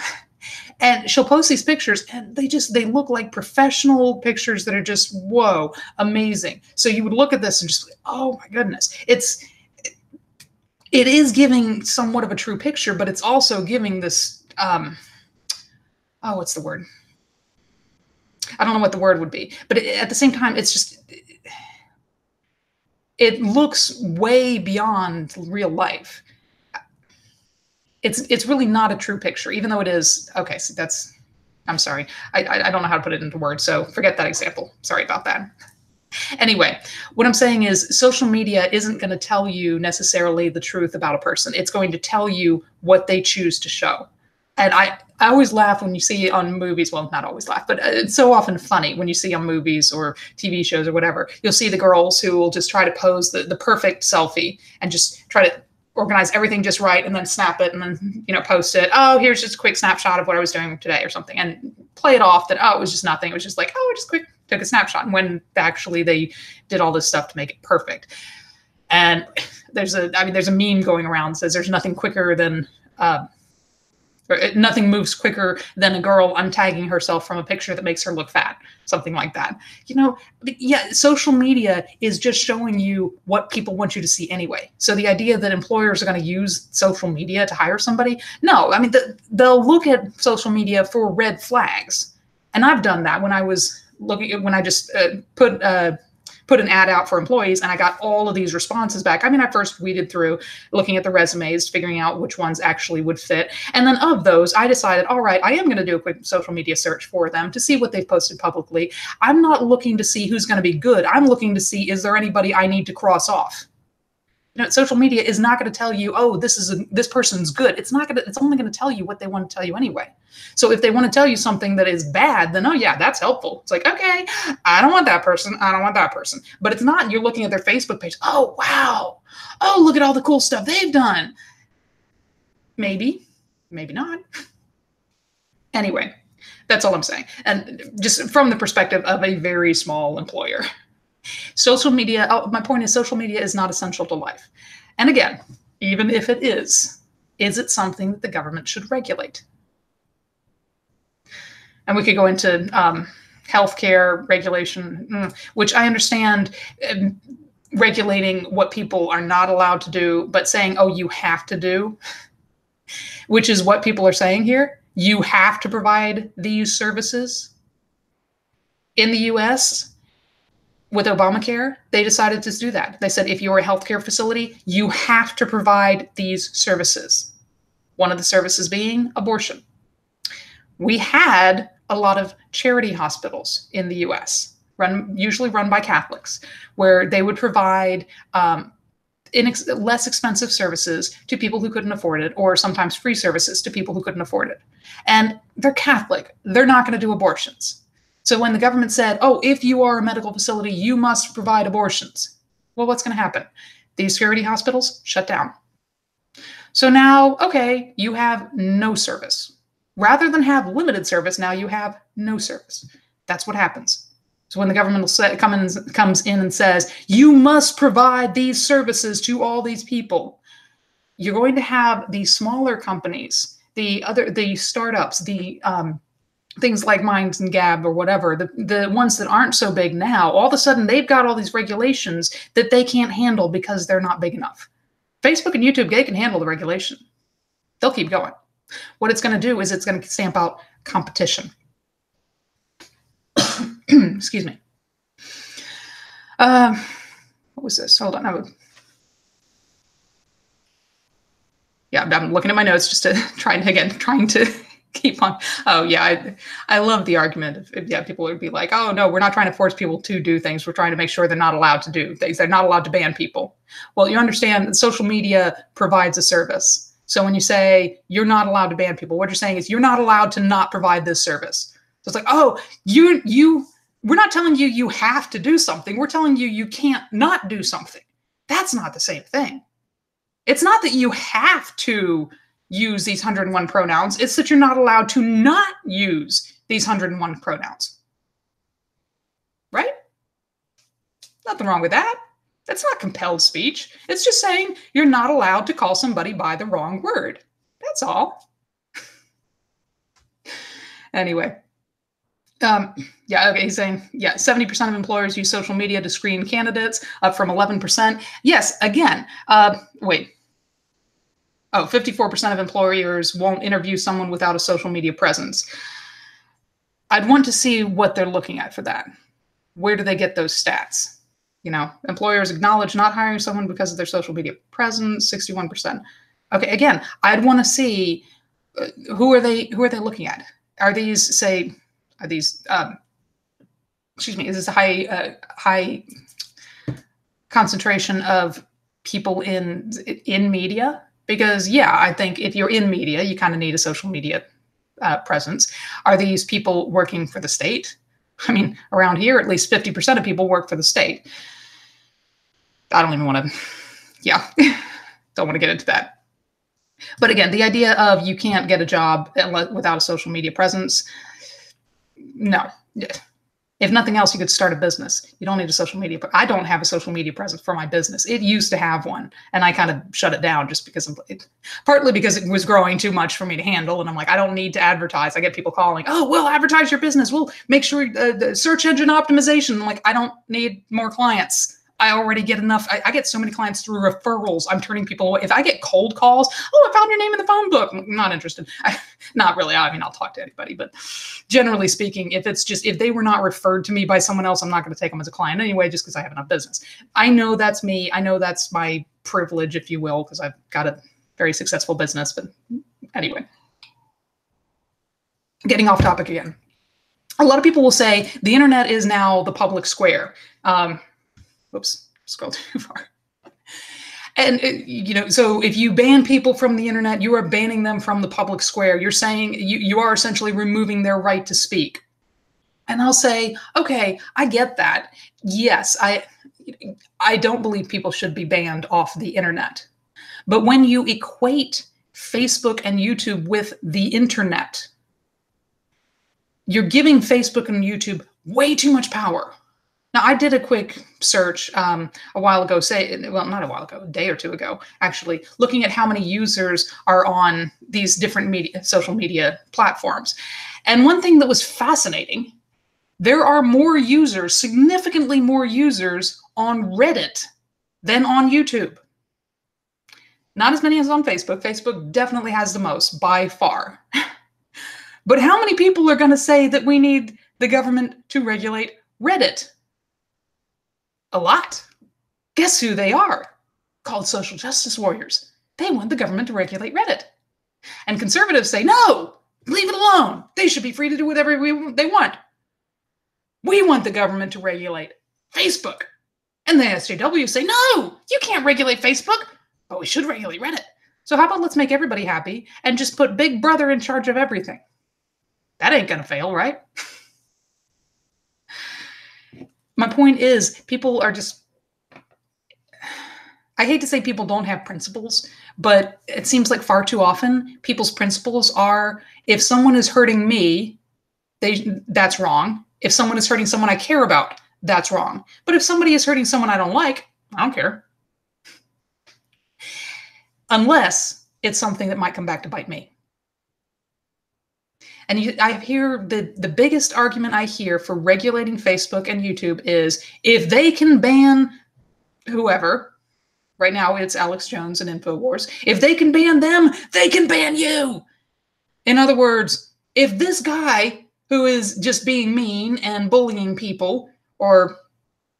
And she'll post these pictures and they look like professional pictures that are just, whoa, amazing. So you would look at this and just, oh my goodness. It is giving somewhat of a true picture, but it's also giving this, what's the word? I don't know what the word would be, but at the same time, it's just, it looks way beyond real life. It's really not a true picture, even though it is. Okay, so I'm sorry. I don't know how to put it into words, so forget that example. Sorry about that. Anyway, what I'm saying is social media isn't going to tell you necessarily the truth about a person. It's going to tell you what they choose to show. And I always laugh when you see on movies, well, not always laugh, but it's so often funny when you see on movies or TV shows or whatever, you'll see the girls who will just try to pose the perfect selfie and just try to organize everything just right and then snap it and then, post it. Oh, here's just a quick snapshot of what I was doing today or something, and play it off that, oh, it was just nothing. It was just like, oh, just quick took a snapshot, when actually they did all this stuff to make it perfect. And there's a meme going around that says there's nothing quicker than, nothing moves quicker than a girl untagging herself from a picture that makes her look fat, something like that. Yeah, social media is just showing you what people want you to see anyway. So the idea that employers are going to use social media to hire somebody, no, I mean, they'll look at social media for red flags. And I've done that when I was when I just put an ad out for employees, and I got all of these responses back. I mean, I first weeded through looking at the resumes, figuring out which ones actually would fit. And then of those, I decided, all right, I am going to do a quick social media search for them to see what they've posted publicly. I'm not looking to see who's going to be good. I'm looking to see, is there anybody I need to cross off? Social media is not going to tell you, oh, this person's good. It's only going to tell you what they want to tell you anyway. So if they want to tell you something that is bad, then, oh yeah, that's helpful. It's like, okay, I don't want that person. I don't want that person. But it's not, you're looking at their Facebook page. Oh, wow. Oh, look at all the cool stuff they've done. Maybe, maybe not. Anyway, that's all I'm saying. And just from the perspective of a very small employer. Social media, my point is social media is not essential to life. And again, even if it is it something that the government should regulate? And we could go into healthcare regulation, which I understand, regulating what people are not allowed to do, but saying, oh, you have to do, which is what people are saying here. You have to provide these services. In the US, with Obamacare, they decided to do that. They said, if you're a healthcare facility, you have to provide these services. One of the services being abortion. We had a lot of charity hospitals in the US, usually run by Catholics, where they would provide less expensive services to people who couldn't afford it, or sometimes free services to people who couldn't afford it. And they're Catholic. They're not going to do abortions. So when the government said, oh, if you are a medical facility, you must provide abortions. Well, what's going to happen? These charity hospitals shut down. So now, okay, you have no service. Rather than have limited service, now you have no service. That's what happens. So when the government comes in and says, you must provide these services to all these people, you're going to have the smaller companies, the startups, the things like Minds and Gab or whatever, the ones that aren't so big now, all of a sudden they've got all these regulations that they can't handle because they're not big enough. Facebook and YouTube, they can handle the regulation. They'll keep going. What it's going to do is it's going to stamp out competition. Excuse me. What was this? Hold on. I'm looking at my notes just to trying to keep on. Oh yeah, I love the argument of people would be like, oh no, we're not trying to force people to do things. We're trying to make sure they're not allowed to do things. They're not allowed to ban people. Well, you understand that social media provides a service. So when you say you're not allowed to ban people, what you're saying is you're not allowed to not provide this service. So it's like, oh, we're not telling you you have to do something. We're telling you you can't not do something. That's not the same thing. It's not that you have to use these 101 pronouns. It's that you're not allowed to not use these 101 pronouns. Right? Nothing wrong with that. That's not compelled speech. It's just saying you're not allowed to call somebody by the wrong word. That's all. Anyway. Yeah, okay, he's saying, 70% of employers use social media to screen candidates, up from 11%. Yes, again, 54% of employers won't interview someone without a social media presence. I'd want to see what they're looking at for that. Where do they get those stats? Employers acknowledge not hiring someone because of their social media presence, 61%. Okay, again, I'd want to see who are they looking at? Is this a high concentration of people in media? Because I think if you're in media, you kind of need a social media presence. Are these people working for the state? I mean, around here, at least 50% of people work for the state. I don't even want to, don't want to get into that. But again, the idea of you can't get a job without a social media presence, no. If nothing else, you could start a business. You don't need a social media. I don't have a social media presence for my business. It used to have one, and I kind of shut it down just because partly because it was growing too much for me to handle. And I'm like, I don't need to advertise. I get people calling, oh, we'll advertise your business. We'll make sure the search engine optimization. I'm like, I don't need more clients. I already get enough. I get so many clients through referrals. I'm turning people away. If I get cold calls, oh, I found your name in the phone book. I'm not interested. Not really. I mean, I'll talk to anybody, but generally speaking, if they were not referred to me by someone else, I'm not going to take them as a client anyway, just because I have enough business. I know that's me. I know that's my privilege, if you will, because I've got a very successful business. But anyway, getting off topic again. A lot of people will say the internet is now the public square. Whoops, scroll too far. And, so if you ban people from the internet, you are banning them from the public square. You're saying you are essentially removing their right to speak. And I'll say, okay, I get that. Yes, I don't believe people should be banned off the internet. But when you equate Facebook and YouTube with the internet, you're giving Facebook and YouTube way too much power. Now, I did a quick search a while ago, not a while ago, a day or two ago, actually, looking at how many users are on these different social media platforms. And one thing that was fascinating, there are more users, significantly more users on Reddit than on YouTube. Not as many as on Facebook. Facebook definitely has the most by far. But how many people are going to say that we need the government to regulate Reddit? A lot. Guess who they are? Called social justice warriors. They want the government to regulate Reddit. And conservatives say, no, leave it alone. They should be free to do whatever they want. We want the government to regulate Facebook. And the SJWs say, no, you can't regulate Facebook, but we should regulate Reddit. So how about let's make everybody happy and just put Big Brother in charge of everything? That ain't going to fail, right? My point is, people are just, I hate to say people don't have principles, but it seems like far too often people's principles are, if someone is hurting me, that's wrong. If someone is hurting someone I care about, that's wrong. But if somebody is hurting someone I don't like, I don't care. Unless it's something that might come back to bite me. And I hear the biggest argument I hear for regulating Facebook and YouTube is if they can ban whoever, right now it's Alex Jones and InfoWars, if they can ban them, they can ban you. In other words, if this guy who is just being mean and bullying people, or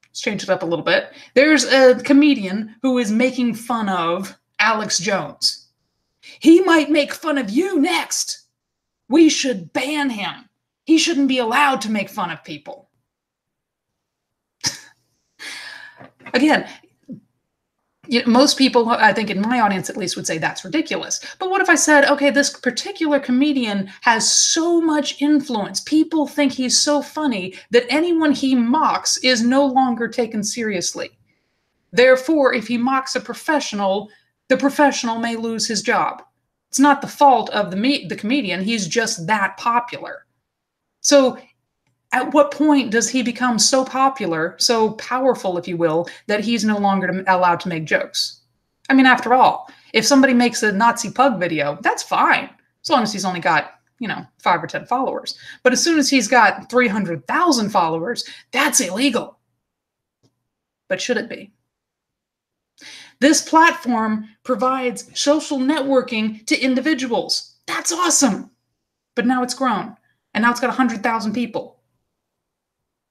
let's change it up a little bit, there's a comedian who is making fun of Alex Jones. He might make fun of you next. We should ban him. He shouldn't be allowed to make fun of people. Again, most people, I think in my audience at least, would say that's ridiculous. But what if I said, okay, this particular comedian has so much influence. People think he's so funny that anyone he mocks is no longer taken seriously. Therefore, if he mocks a professional, the professional may lose his job. It's not the fault of the comedian. He's just that popular. So at what point does he become so popular, so powerful, if you will, that he's no longer allowed to make jokes? I mean, after all, if somebody makes a Nazi pug video, that's fine, as long as he's only got, 5 or 10 followers. But as soon as he's got 300,000 followers, that's illegal. But should it be? This platform provides social networking to individuals. That's awesome. But now it's grown, and now it's got 100,000 people.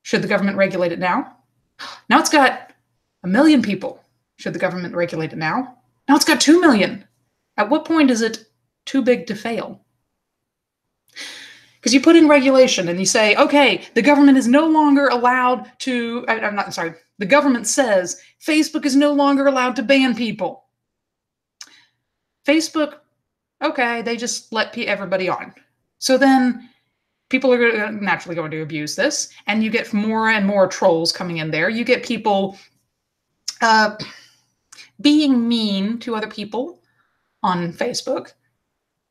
Should the government regulate it now? Now it's got 1 million people. Should the government regulate it now? Now it's got 2 million. At what point is it too big to fail? Because you put in regulation and you say, okay, the government is no longer allowed to, the government says Facebook is no longer allowed to ban people. Facebook, okay, they just let everybody on. So then people are naturally going to abuse this, and you get more and more trolls coming in there. You get people being mean to other people on Facebook.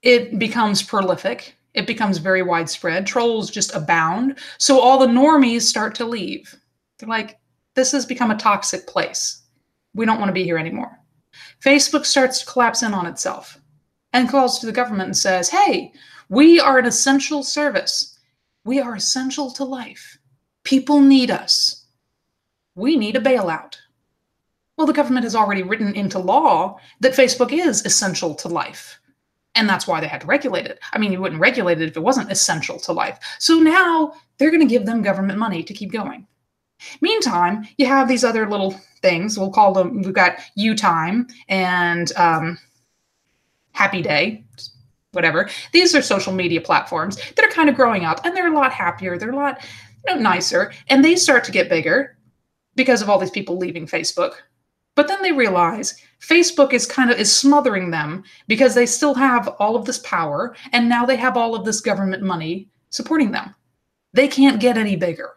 It becomes prolific. It becomes very widespread. Trolls just abound. So all the normies start to leave. They're like, this has become a toxic place. We don't want to be here anymore. Facebook starts to collapse in on itself and calls to the government and says, hey, we are an essential service. We are essential to life. People need us. We need a bailout. Well, the government has already written into law that Facebook is essential to life. And that's why they had to regulate it. I mean, you wouldn't regulate it if it wasn't essential to life. So now they're going to give them government money to keep going. Meantime, you have these other little things. We'll call them, we've got UTime and Happy Day, whatever. These are social media platforms that are kind of growing up, and they're a lot happier. They're a lot nicer, and they start to get bigger because of all these people leaving Facebook. But then they realize Facebook is smothering them because they still have all of this power, and now they have all of this government money supporting them. They can't get any bigger.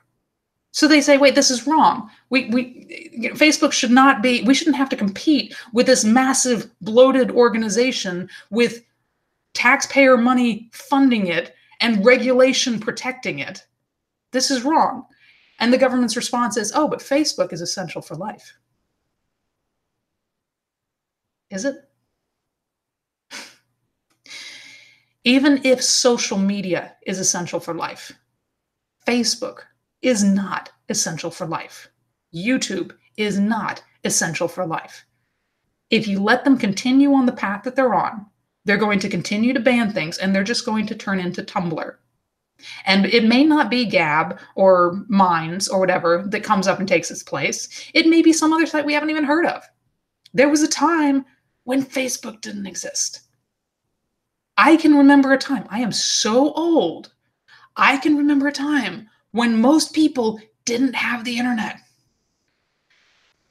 So they say, wait, this is wrong. Facebook should not be, we shouldn't have to compete with this massive bloated organization with taxpayer money funding it and regulation protecting it. This is wrong. And the government's response is, oh, but Facebook is essential for life. Is it? Even if social media is essential for life, Facebook is not essential for life. YouTube is not essential for life. If you let them continue on the path that they're on, they're going to continue to ban things, and they're just going to turn into Tumblr. And it may not be Gab or Minds or whatever that comes up and takes its place. It may be some other site we haven't even heard of. There was a time when Facebook didn't exist. I can remember a time, I am so old, I can remember a time when most people didn't have the internet.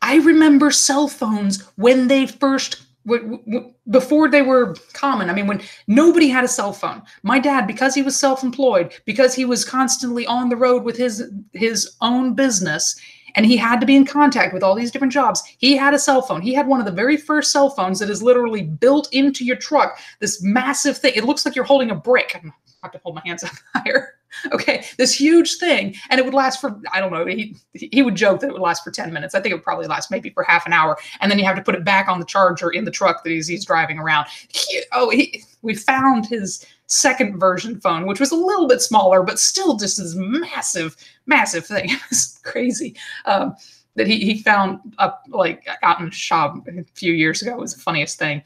I remember cell phones when they first, before they were common. I mean, when nobody had a cell phone. My dad, because he was self-employed, because he was constantly on the road with his own business, and he had to be in contact with all these different jobs, he had a cell phone. He had one of the very first cell phones that is literally built into your truck. This massive thing. It looks like you're holding a brick. I have to hold my hands up higher. Okay, this huge thing, and it would last for, I don't know, he would joke that it would last for 10 minutes. I think it would probably last maybe for half an hour, and then you have to put it back on the charger in the truck that he's driving around. We found his second version phone, which was a little bit smaller, but still just this massive, massive thing. It was crazy. That he found up like out in the shop a few years ago. It was the funniest thing.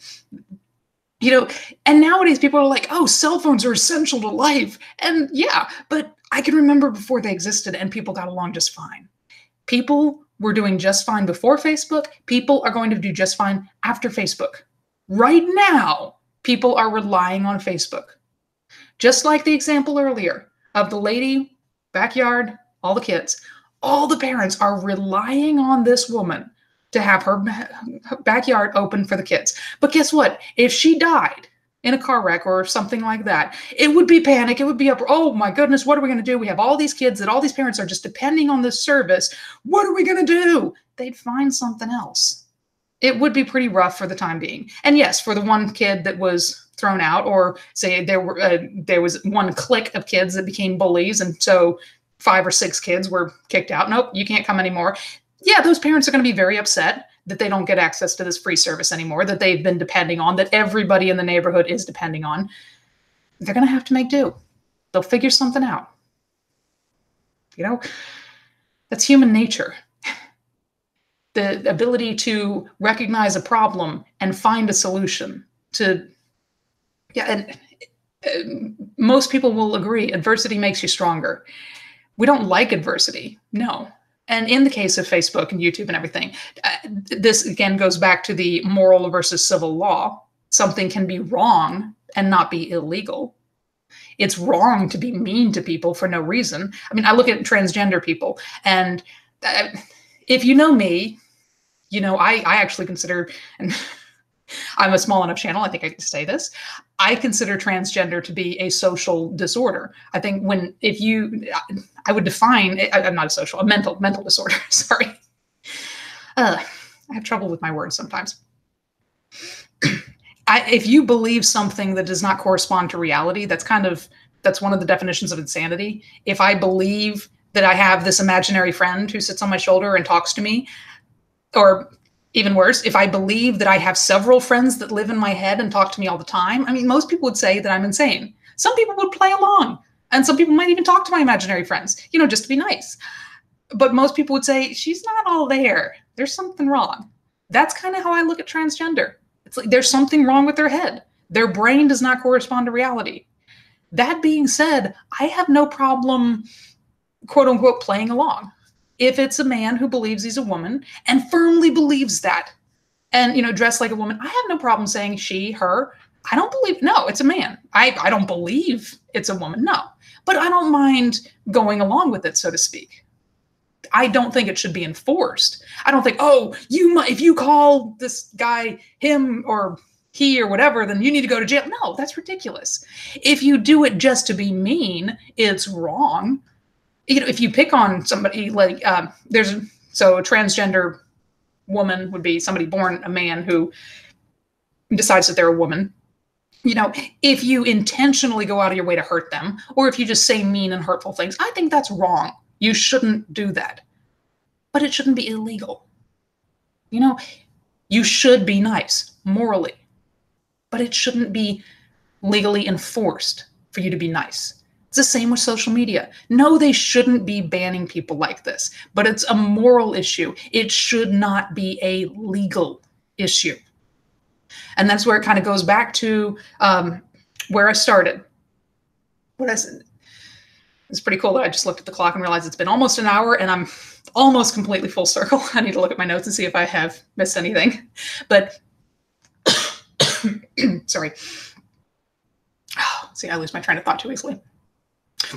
You know, and nowadays people are like, oh, cell phones are essential to life. And yeah, but I can remember before they existed and people got along just fine. People were doing just fine before Facebook. People are going to do just fine after Facebook. Right now, people are relying on Facebook. Just like the example earlier of the lady, backyard, all the kids, all the parents are relying on this woman to have her backyard open for the kids. But guess what? If she died in a car wreck or something like that, it would be panic. It would be up. Oh my goodness, what are we going to do? We have all these kids that all these parents are just depending on this service. What are we going to do? They'd find something else. It would be pretty rough for the time being. And yes, for the one kid that was thrown out, or say there was one clique of kids that became bullies, and so 5 or 6 kids were kicked out. Nope, you can't come anymore. Yeah, those parents are going to be very upset that they don't get access to this free service anymore, that they've been depending on, that everybody in the neighborhood is depending on. They're going to have to make do. They'll figure something out. You know, that's human nature. The ability to recognize a problem and find a solution and most people will agree, adversity makes you stronger. We don't like adversity, no. And in the case of Facebook and YouTube and everything, this again goes back to the moral versus civil law. Something can be wrong and not be illegal. It's wrong to be mean to people for no reason. I mean, I look at transgender people, and if you know me, you know, I actually consider, and I'm a small enough channel, I think I can say this, I consider transgender to be a social disorder. I think I would define, I'm not a mental disorder, sorry. I have trouble with my words sometimes. If you believe something that does not correspond to reality, that's one of the definitions of insanity. If I believe that I have this imaginary friend who sits on my shoulder and talks to me, or even worse, if I believe that I have several friends that live in my head and talk to me all the time, I mean, most people would say that I'm insane. Some people would play along, and some people might even talk to my imaginary friends, you know, just to be nice. But most people would say, she's not all there. There's something wrong. That's kind of how I look at transgender. It's like there's something wrong with their head. Their brain does not correspond to reality. That being said, I have no problem, quote unquote, playing along. If it's a man who believes he's a woman and firmly believes that, and, you know, dressed like a woman, I have no problem saying she, her. I don't believe, no, it's a man. I don't believe it's a woman, no. But I don't mind going along with it, so to speak. I don't think it should be enforced. I don't think, oh, if you call this guy him or he or whatever, then you need to go to jail. No, that's ridiculous. If you do it just to be mean, it's wrong. You know, if you pick on somebody like a transgender woman would be somebody born a man who decides that they're a woman. You know, if you intentionally go out of your way to hurt them, or if you just say mean and hurtful things, I think that's wrong. You shouldn't do that. But it shouldn't be illegal. You know, you should be nice morally, but it shouldn't be legally enforced for you to be nice. It's the same with social media. No, they shouldn't be banning people like this, but it's a moral issue. It should not be a legal issue. And that's where it kind of goes back to where I started. It's pretty cool that I just looked at the clock and realized it's been almost an hour and I'm almost completely full circle. I need to look at my notes and see if I have missed anything. But, sorry. See, I lose my train of thought too easily.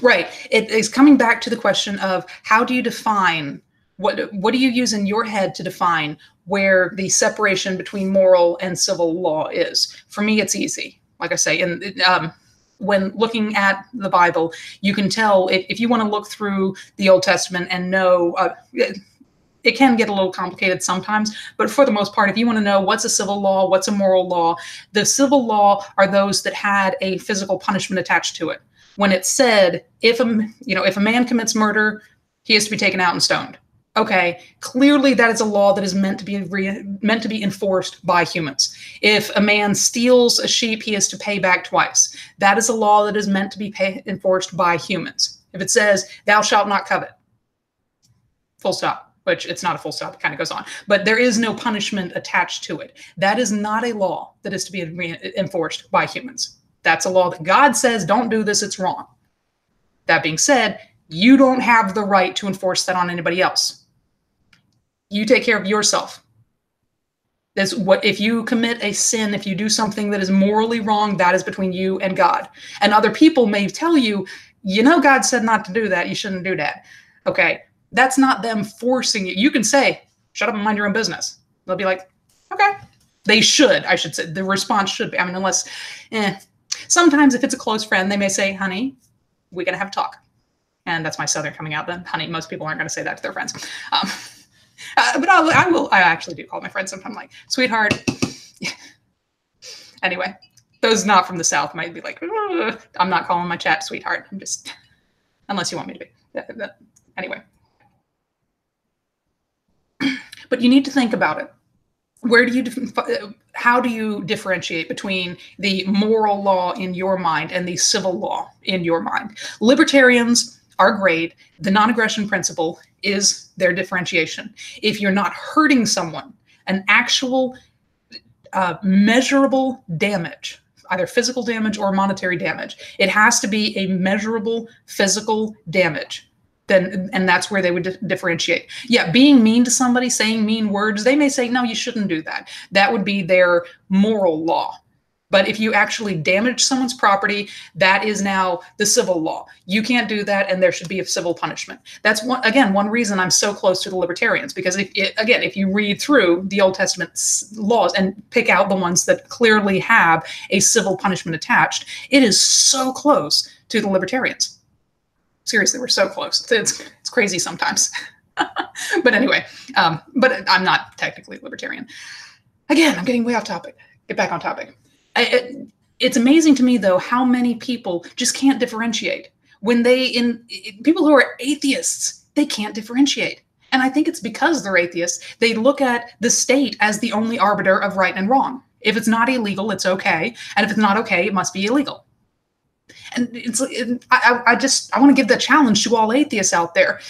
Right. It is coming back to the question of how do you define, what do you use in your head to define where the separation between moral and civil law is? For me, it's easy. Like I say, when looking at the Bible, you can tell if you want to look through the Old Testament and know, it can get a little complicated sometimes, but for the most part, if you want to know what's a civil law, what's a moral law, the civil law are those that had a physical punishment attached to it. when it said if a man commits murder, he is to be taken out and stoned. Okay, clearly that is a law that is meant to be enforced by humans. If a man steals a sheep, he is to pay back twice. That is a law that is meant to be enforced by humans. If it says thou shalt not covet, full stop, which it's not a full stop, it kind of goes on, but there is no punishment attached to it. That is not a law that is to be enforced by humans. That's a law that God says, don't do this, it's wrong. That being said, you don't have the right to enforce that on anybody else. You take care of yourself. If you commit a sin, if you do something that is morally wrong, that is between you and God. And other people may tell you, God said not to do that, you shouldn't do that. Okay, that's not them forcing you. You can say, shut up and mind your own business. They'll be like, okay. They should, I should say. The response should be, unless, sometimes if it's a close friend, they may say, honey, we're going to have a talk. And that's my Southern coming out then. Honey, most people aren't going to say that to their friends. But I actually do call my friends sometimes, like, sweetheart. Anyway, those not from the South might be like, I'm not calling my chat sweetheart. I'm just, unless you want me to be. Anyway. But you need to think about it. How do you differentiate between the moral law in your mind and the civil law in your mind? Libertarians are great. The non-aggression principle is their differentiation. If you're not hurting someone, an actual measurable damage, either physical damage or monetary damage, it has to be a measurable physical damage. And that's where they would differentiate. Yeah, being mean to somebody, saying mean words, they may say, no, you shouldn't do that. That would be their moral law. But if you actually damage someone's property, that is now the civil law. You can't do that, and there should be a civil punishment. That's one reason I'm so close to the libertarians, because if you read through the Old Testament laws and pick out the ones that clearly have a civil punishment attached, it is so close to the libertarians. Seriously, we're so close. It's crazy sometimes. But anyway, but I'm not technically libertarian. Again, I'm getting way off topic. Get back on topic. It's amazing to me, though, how many people just can't differentiate. People who are atheists, they can't differentiate. And I think it's because they're atheists. They look at the state as the only arbiter of right and wrong. If it's not illegal, it's okay. And if it's not okay, it must be illegal. And I want to give the challenge to all atheists out there.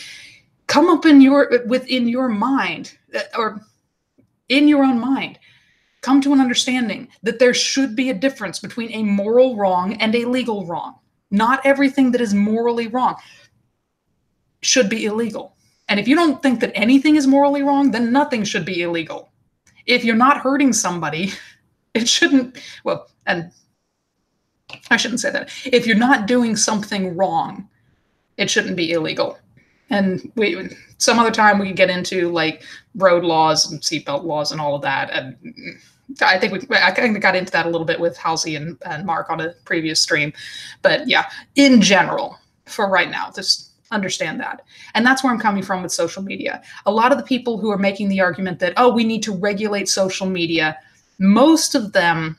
Come up within your mind, or in your own mind, come to an understanding that there should be a difference between a moral wrong and a legal wrong. Not everything that is morally wrong should be illegal. And if you don't think that anything is morally wrong, then nothing should be illegal. If you're not hurting somebody, it shouldn't, well, and I shouldn't say that. If you're not doing something wrong, it shouldn't be illegal. And some other time we can get into like road laws and seatbelt laws and all of that. And I kind of got into that a little bit with Halsey and Mark on a previous stream. But yeah, in general, for right now, just understand that. And that's where I'm coming from with social media. A lot of the people who are making the argument that, oh, we need to regulate social media, most of them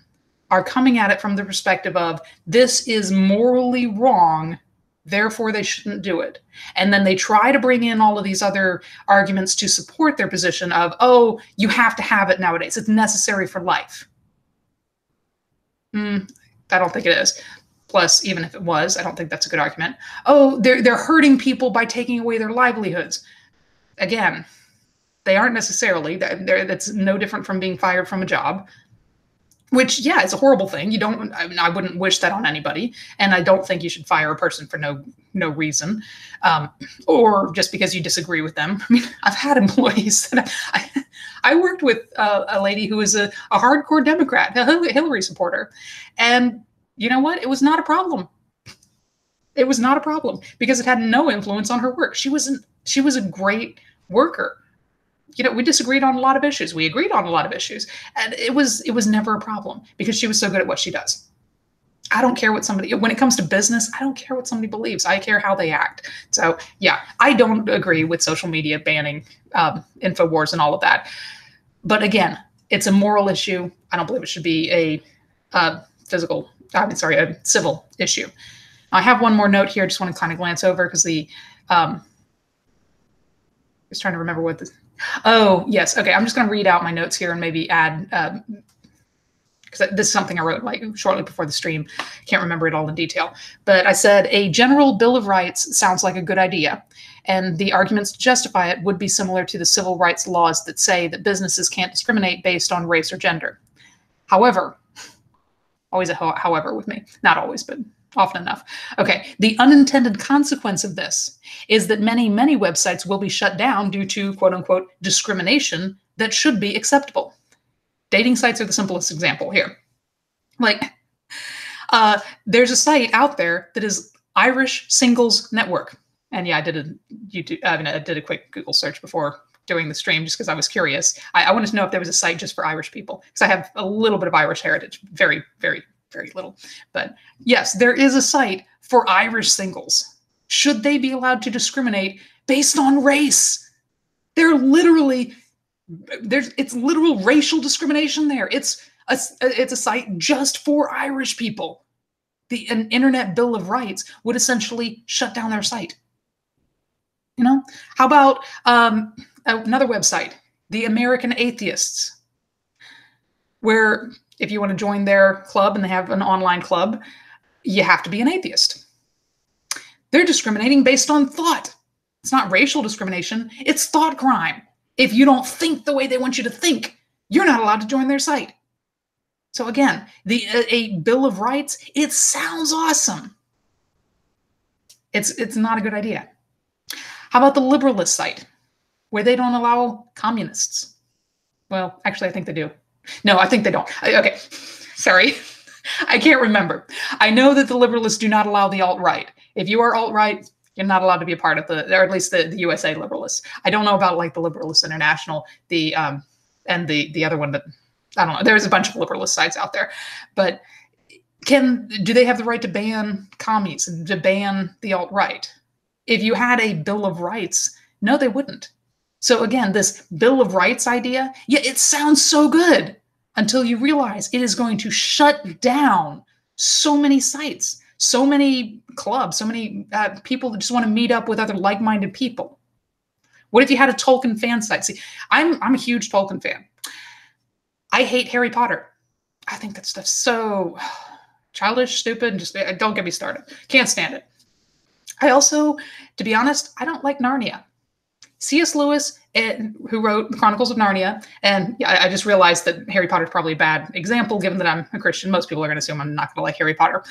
are coming at it from the perspective of this is morally wrong, therefore they shouldn't do it. And then they try to bring in all of these other arguments to support their position of, oh, you have to have it nowadays. It's necessary for life. I don't think it is. Plus, even if it was, I don't think that's a good argument. Oh, they're hurting people by taking away their livelihoods. Again, they aren't necessarily. That's no different from being fired from a job. Which, yeah, it's a horrible thing. I wouldn't wish that on anybody. And I don't think you should fire a person for no reason, or just because you disagree with them. I mean, I've had employees that I worked with a lady who was a hardcore Democrat, a Hillary supporter. And you know what? It was not a problem. It was not a problem because it had no influence on her work. She was a great worker. We disagreed on a lot of issues. We agreed on a lot of issues. And it was never a problem because she was so good at what she does. I don't care what when it comes to business, I don't care what somebody believes. I care how they act. So yeah, I don't agree with social media banning InfoWars and all of that. But again, it's a moral issue. I don't believe it should be a civil issue. I have one more note here. I just want to kind of glance over because I was trying to remember what this. Oh, yes. Okay. I'm just going to read out my notes here and maybe add, because this is something I wrote like shortly before the stream. Can't remember it all in detail. But I said a general Bill of Rights sounds like a good idea. And the arguments to justify it would be similar to the civil rights laws that say that businesses can't discriminate based on race or gender. However, always a however with me. Not always, but often enough. Okay, the unintended consequence of this is that many, many websites will be shut down due to quote unquote discrimination that should be acceptable. Dating sites are the simplest example here. Like, there's a site out there that is Irish Singles Network. And yeah, I did a quick Google search before doing the stream just because I was curious. I wanted to know if there was a site just for Irish people because I have a little bit of Irish heritage, very, very, very little. But yes, there is a site for Irish singles. Should they be allowed to discriminate based on race? It's literal racial discrimination there. It's a site just for Irish people. An Internet Bill of Rights would essentially shut down their site. You know, how about another website, the American Atheists, where if you want to join their club and they have an online club, you have to be an atheist. They're discriminating based on thought. It's not racial discrimination. It's thought crime. If you don't think the way they want you to think, you're not allowed to join their site. So again, a Bill of Rights, it sounds awesome. It's not a good idea. How about the liberalist site, where they don't allow communists? Well, actually, I think they do. No, I think they don't. Okay, sorry. I can't remember. I know that the liberalists do not allow the alt-right. If you are alt-right, you're not allowed to be a part of or at least the USA liberalists. I don't know about like the Liberalists International, and the other one that, I don't know. There's a bunch of liberalist sites out there. But do they have the right to ban commies, to ban the alt-right? If you had a Bill of Rights, no, they wouldn't. So again, this Bill of Rights idea, yeah, it sounds so good until you realize it is going to shut down so many sites, so many clubs, so many people that just want to meet up with other like-minded people. What if you had a Tolkien fan site? See, I'm a huge Tolkien fan. I hate Harry Potter. I think that stuff's so childish, stupid, and just don't get me started. Can't stand it. I also, to be honest, I don't like Narnia. C.S. Lewis, who wrote The Chronicles of Narnia, and I just realized that Harry Potter is probably a bad example, given that I'm a Christian. Most people are going to assume I'm not going to like Harry Potter.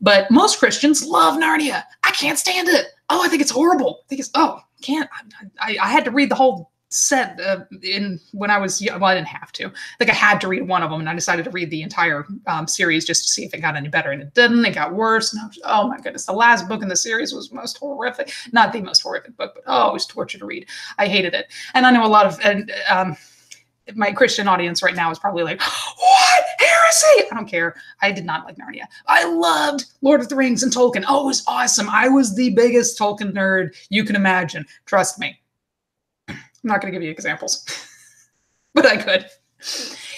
But most Christians love Narnia. I can't stand it. Oh, I think it's horrible. I had to read the whole set when I was young. Well, I didn't have to. I think I had to read one of them, and I decided to read the entire series just to see if it got any better, and it didn't. It got worse. And oh my goodness, the last book in the series was most horrific. Not the most horrific book, but it was torture to read. I hated it, and I know a lot of my Christian audience right now is probably like, "What heresy?" I don't care. I did not like Narnia. I loved Lord of the Rings and Tolkien. Oh, it was awesome. I was the biggest Tolkien nerd you can imagine. Trust me. I'm not going to give you examples, but I could.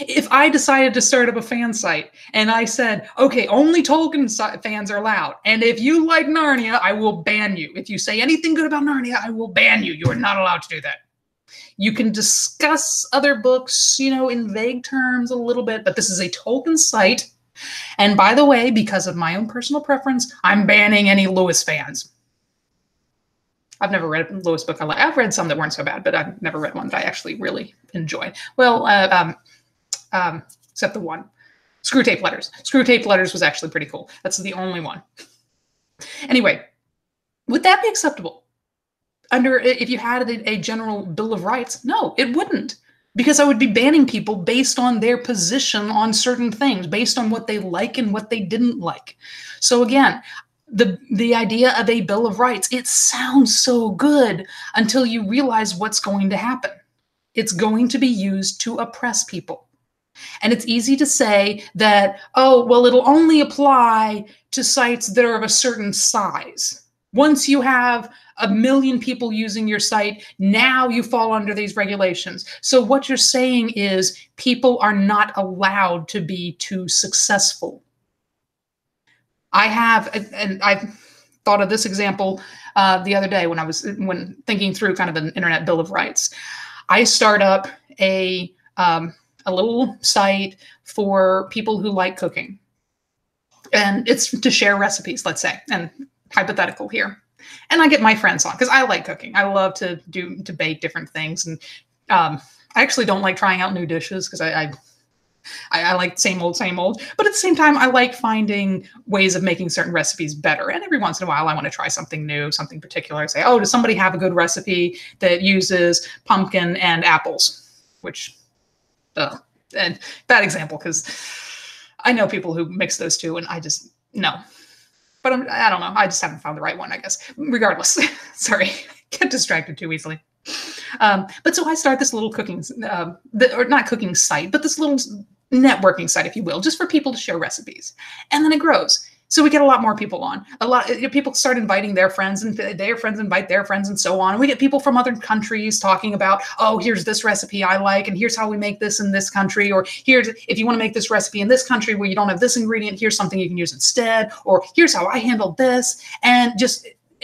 If I decided to start up a fan site and I said, okay, only Tolkien fans are allowed, and if you like Narnia, I will ban you. If you say anything good about Narnia, I will ban you. You are not allowed to do that. You can discuss other books, in vague terms a little bit, but this is a Tolkien site. And by the way, because of my own personal preference, I'm banning any Lewis fans. I've never read a Lewis book I like. I've read some that weren't so bad, but I've never read one that I actually really enjoyed. Well, except the one. Screw Tape Letters. Screw Tape Letters was actually pretty cool. That's the only one. Anyway, would that be acceptable? If you had a general Bill of Rights? No, it wouldn't. Because I would be banning people based on their position on certain things, based on what they like and what they didn't like. So again, the idea of a Bill of Rights, it sounds so good until you realize what's going to happen. It's going to be used to oppress people. And it's easy to say that, oh, well, it'll only apply to sites that are of a certain size. Once you have 1 million people using your site, now you fall under these regulations. So what you're saying is people are not allowed to be too successful. I have, and I thought of this example the other day when thinking through kind of an internet bill of rights. I start up a little site for people who like cooking, and it's to share recipes, let's say, and hypothetical here. And I get my friends on because I like cooking. I love to bake different things, and I actually don't like trying out new dishes because I like same old, same old. But at the same time, I like finding ways of making certain recipes better. And every once in a while, I want to try something new, something particular. I say, oh, does somebody have a good recipe that uses pumpkin and apples? Which, and bad example, because I know people who mix those two, and I just, no. But I don't know. I just haven't found the right one, I guess. Regardless, sorry, get distracted too easily. But so I start this little cooking, or not cooking site, but this little networking site, if you will, just for people to share recipes. And then it grows. So we get a lot more people on. People start inviting their friends, and their friends invite their friends, and so on. And we get people from other countries talking about, oh, here's this recipe I like, and here's how we make this in this country. Or here's, if you want to make this recipe in this country where you don't have this ingredient, here's something you can use instead. Or here's how I handled this. And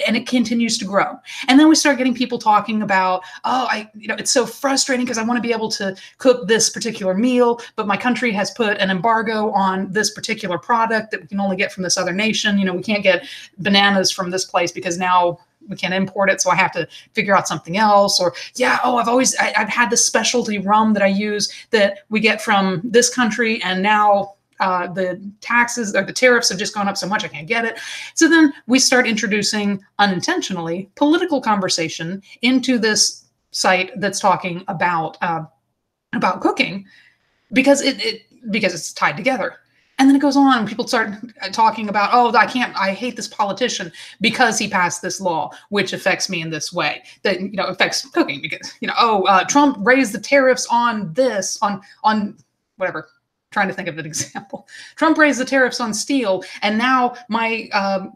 it continues to grow. And then we start getting people talking about, oh, it's so frustrating because I want to be able to cook this particular meal, but my country has put an embargo on this particular product that we can only get from this other nation. We can't get bananas from this place because now we can't import it. So I have to figure out something else. Or, yeah, oh, I've had this specialty rum that I use that we get from this country, and now the taxes or the tariffs have just gone up so much I can't get it. So then we start introducing unintentionally political conversation into this site that's talking about cooking because it's tied together. And then it goes on, and people start talking about, oh, I hate this politician because he passed this law, which affects me in this way, that, affects cooking because, Trump raised the tariffs on this, on whatever. Trying to think of an example. Trump raised the tariffs on steel, and now my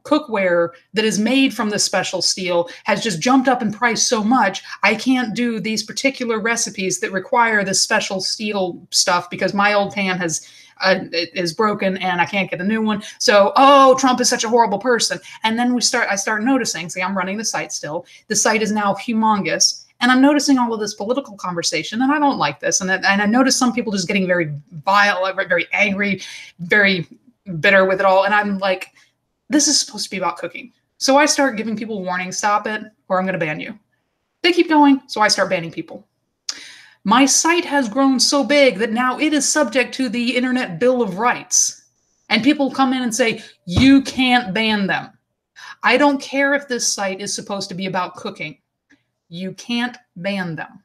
cookware that is made from this special steel has just jumped up in price so much, I can't do these particular recipes that require this special steel stuff because my old pan is broken and I can't get a new one. So, oh, Trump is such a horrible person. And then I start noticing, see, I'm running the site still. The site is now humongous. And I'm noticing all of this political conversation, and I don't like this. And I notice some people just getting very vile, very angry, very bitter with it all. And I'm like, this is supposed to be about cooking. So I start giving people warnings, stop it, or I'm going to ban you. They keep going, so I start banning people. My site has grown so big that now it is subject to the Internet Bill of Rights. And people come in and say, you can't ban them. I don't care if this site is supposed to be about cooking. You can't ban them.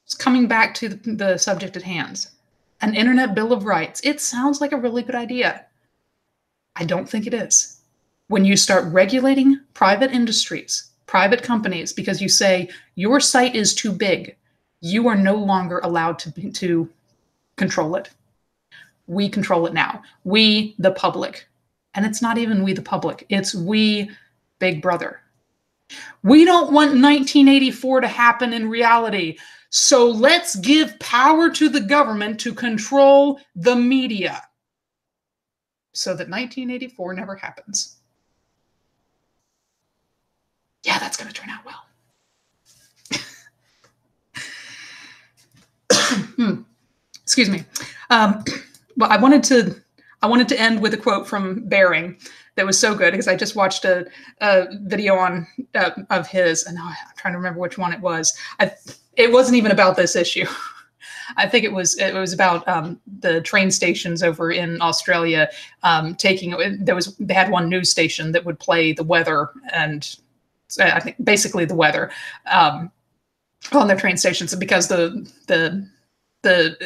It's coming back to the subject at hand. An Internet Bill of Rights. It sounds like a really good idea. I don't think it is. When you start regulating private industries, private companies, because you say your site is too big, you are no longer allowed to control it. We control it now. We, the public. And it's not even we, the public. It's we, Big Brother. We don't want 1984 to happen in reality. So let's give power to the government to control the media so that 1984 never happens. Yeah, that's going to turn out well. Excuse me. Well, I wanted to end with a quote from Bering that was so good because I just watched a video of his, and I'm trying to remember which one it was. It wasn't even about this issue. I think it was about the train stations over in Australia they had one news station that would play the weather, and I think basically the weather on their train stations, because the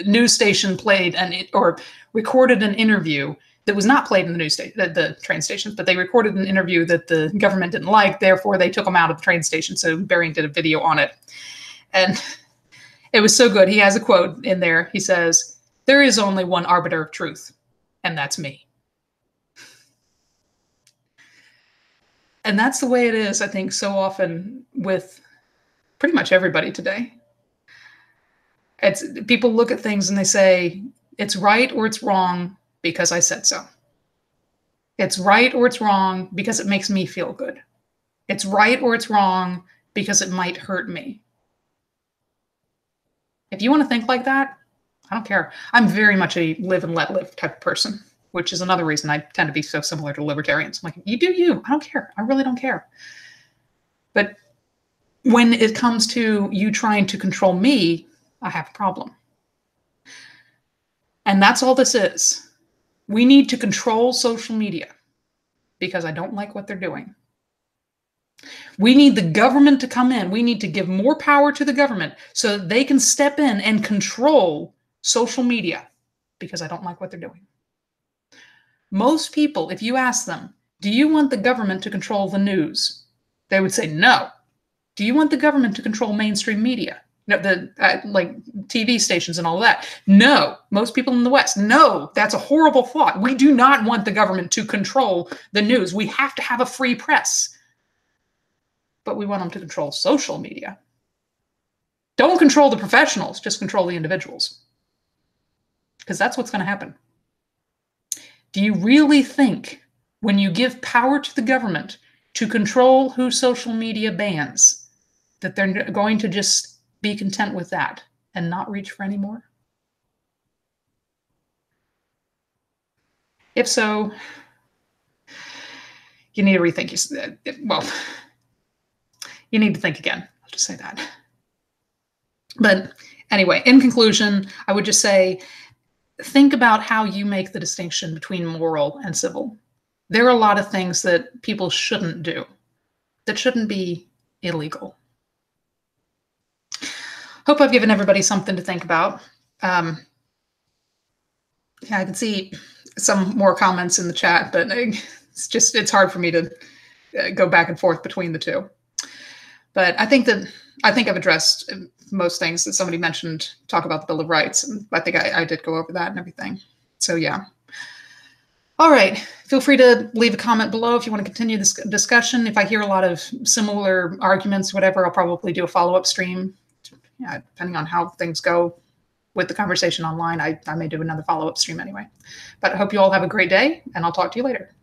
news station played or recorded an interview that was not played in the train stations, but they recorded an interview that the government didn't like. Therefore, they took them out of the train station. So Bering did a video on it, and it was so good. He has a quote in there. He says, "There is only one arbiter of truth, and that's me." And that's the way it is, I think, so often with pretty much everybody today. People look at things and they say it's right or it's wrong because I said so. It's right or it's wrong because it makes me feel good. It's right or it's wrong because it might hurt me. If you want to think like that, I don't care. I'm very much a live and let live type of person, which is another reason I tend to be so similar to libertarians. I'm like, you do you. I don't care. I really don't care. But when it comes to you trying to control me, I have a problem. And that's all this is. We need to control social media because I don't like what they're doing. We need the government to come in. We need to give more power to the government so that they can step in and control social media because I don't like what they're doing. Most people, if you ask them, do you want the government to control the news? They would say no. Do you want the government to control mainstream media? No, like TV stations and all of that? No. Most people in the West, no, that's a horrible thought. We do not want the government to control the news. We have to have a free press. But we want them to control social media. Don't control the professionals, just control the individuals. Because that's what's going to happen. Do you really think when you give power to the government to control who social media bans, that they're going to just be content with that and not reach for any more? If so, you need to rethink. You need to think again. I'll just say that. But anyway, in conclusion, I would just say, think about how you make the distinction between moral and civil. There are a lot of things that people shouldn't do, that shouldn't be illegal. Hope I've given everybody something to think about. Yeah, I can see some more comments in the chat, but it's hard for me to go back and forth between the two. But I think I've addressed most things that somebody mentioned, talk about the Bill of Rights. And I think I did go over that and everything. So yeah. All right. Feel free to leave a comment below if you want to continue this discussion. If I hear a lot of similar arguments, whatever, I'll probably do a follow-up stream. Yeah, depending on how things go with the conversation online, I may do another follow-up stream anyway. But I hope you all have a great day, and I'll talk to you later.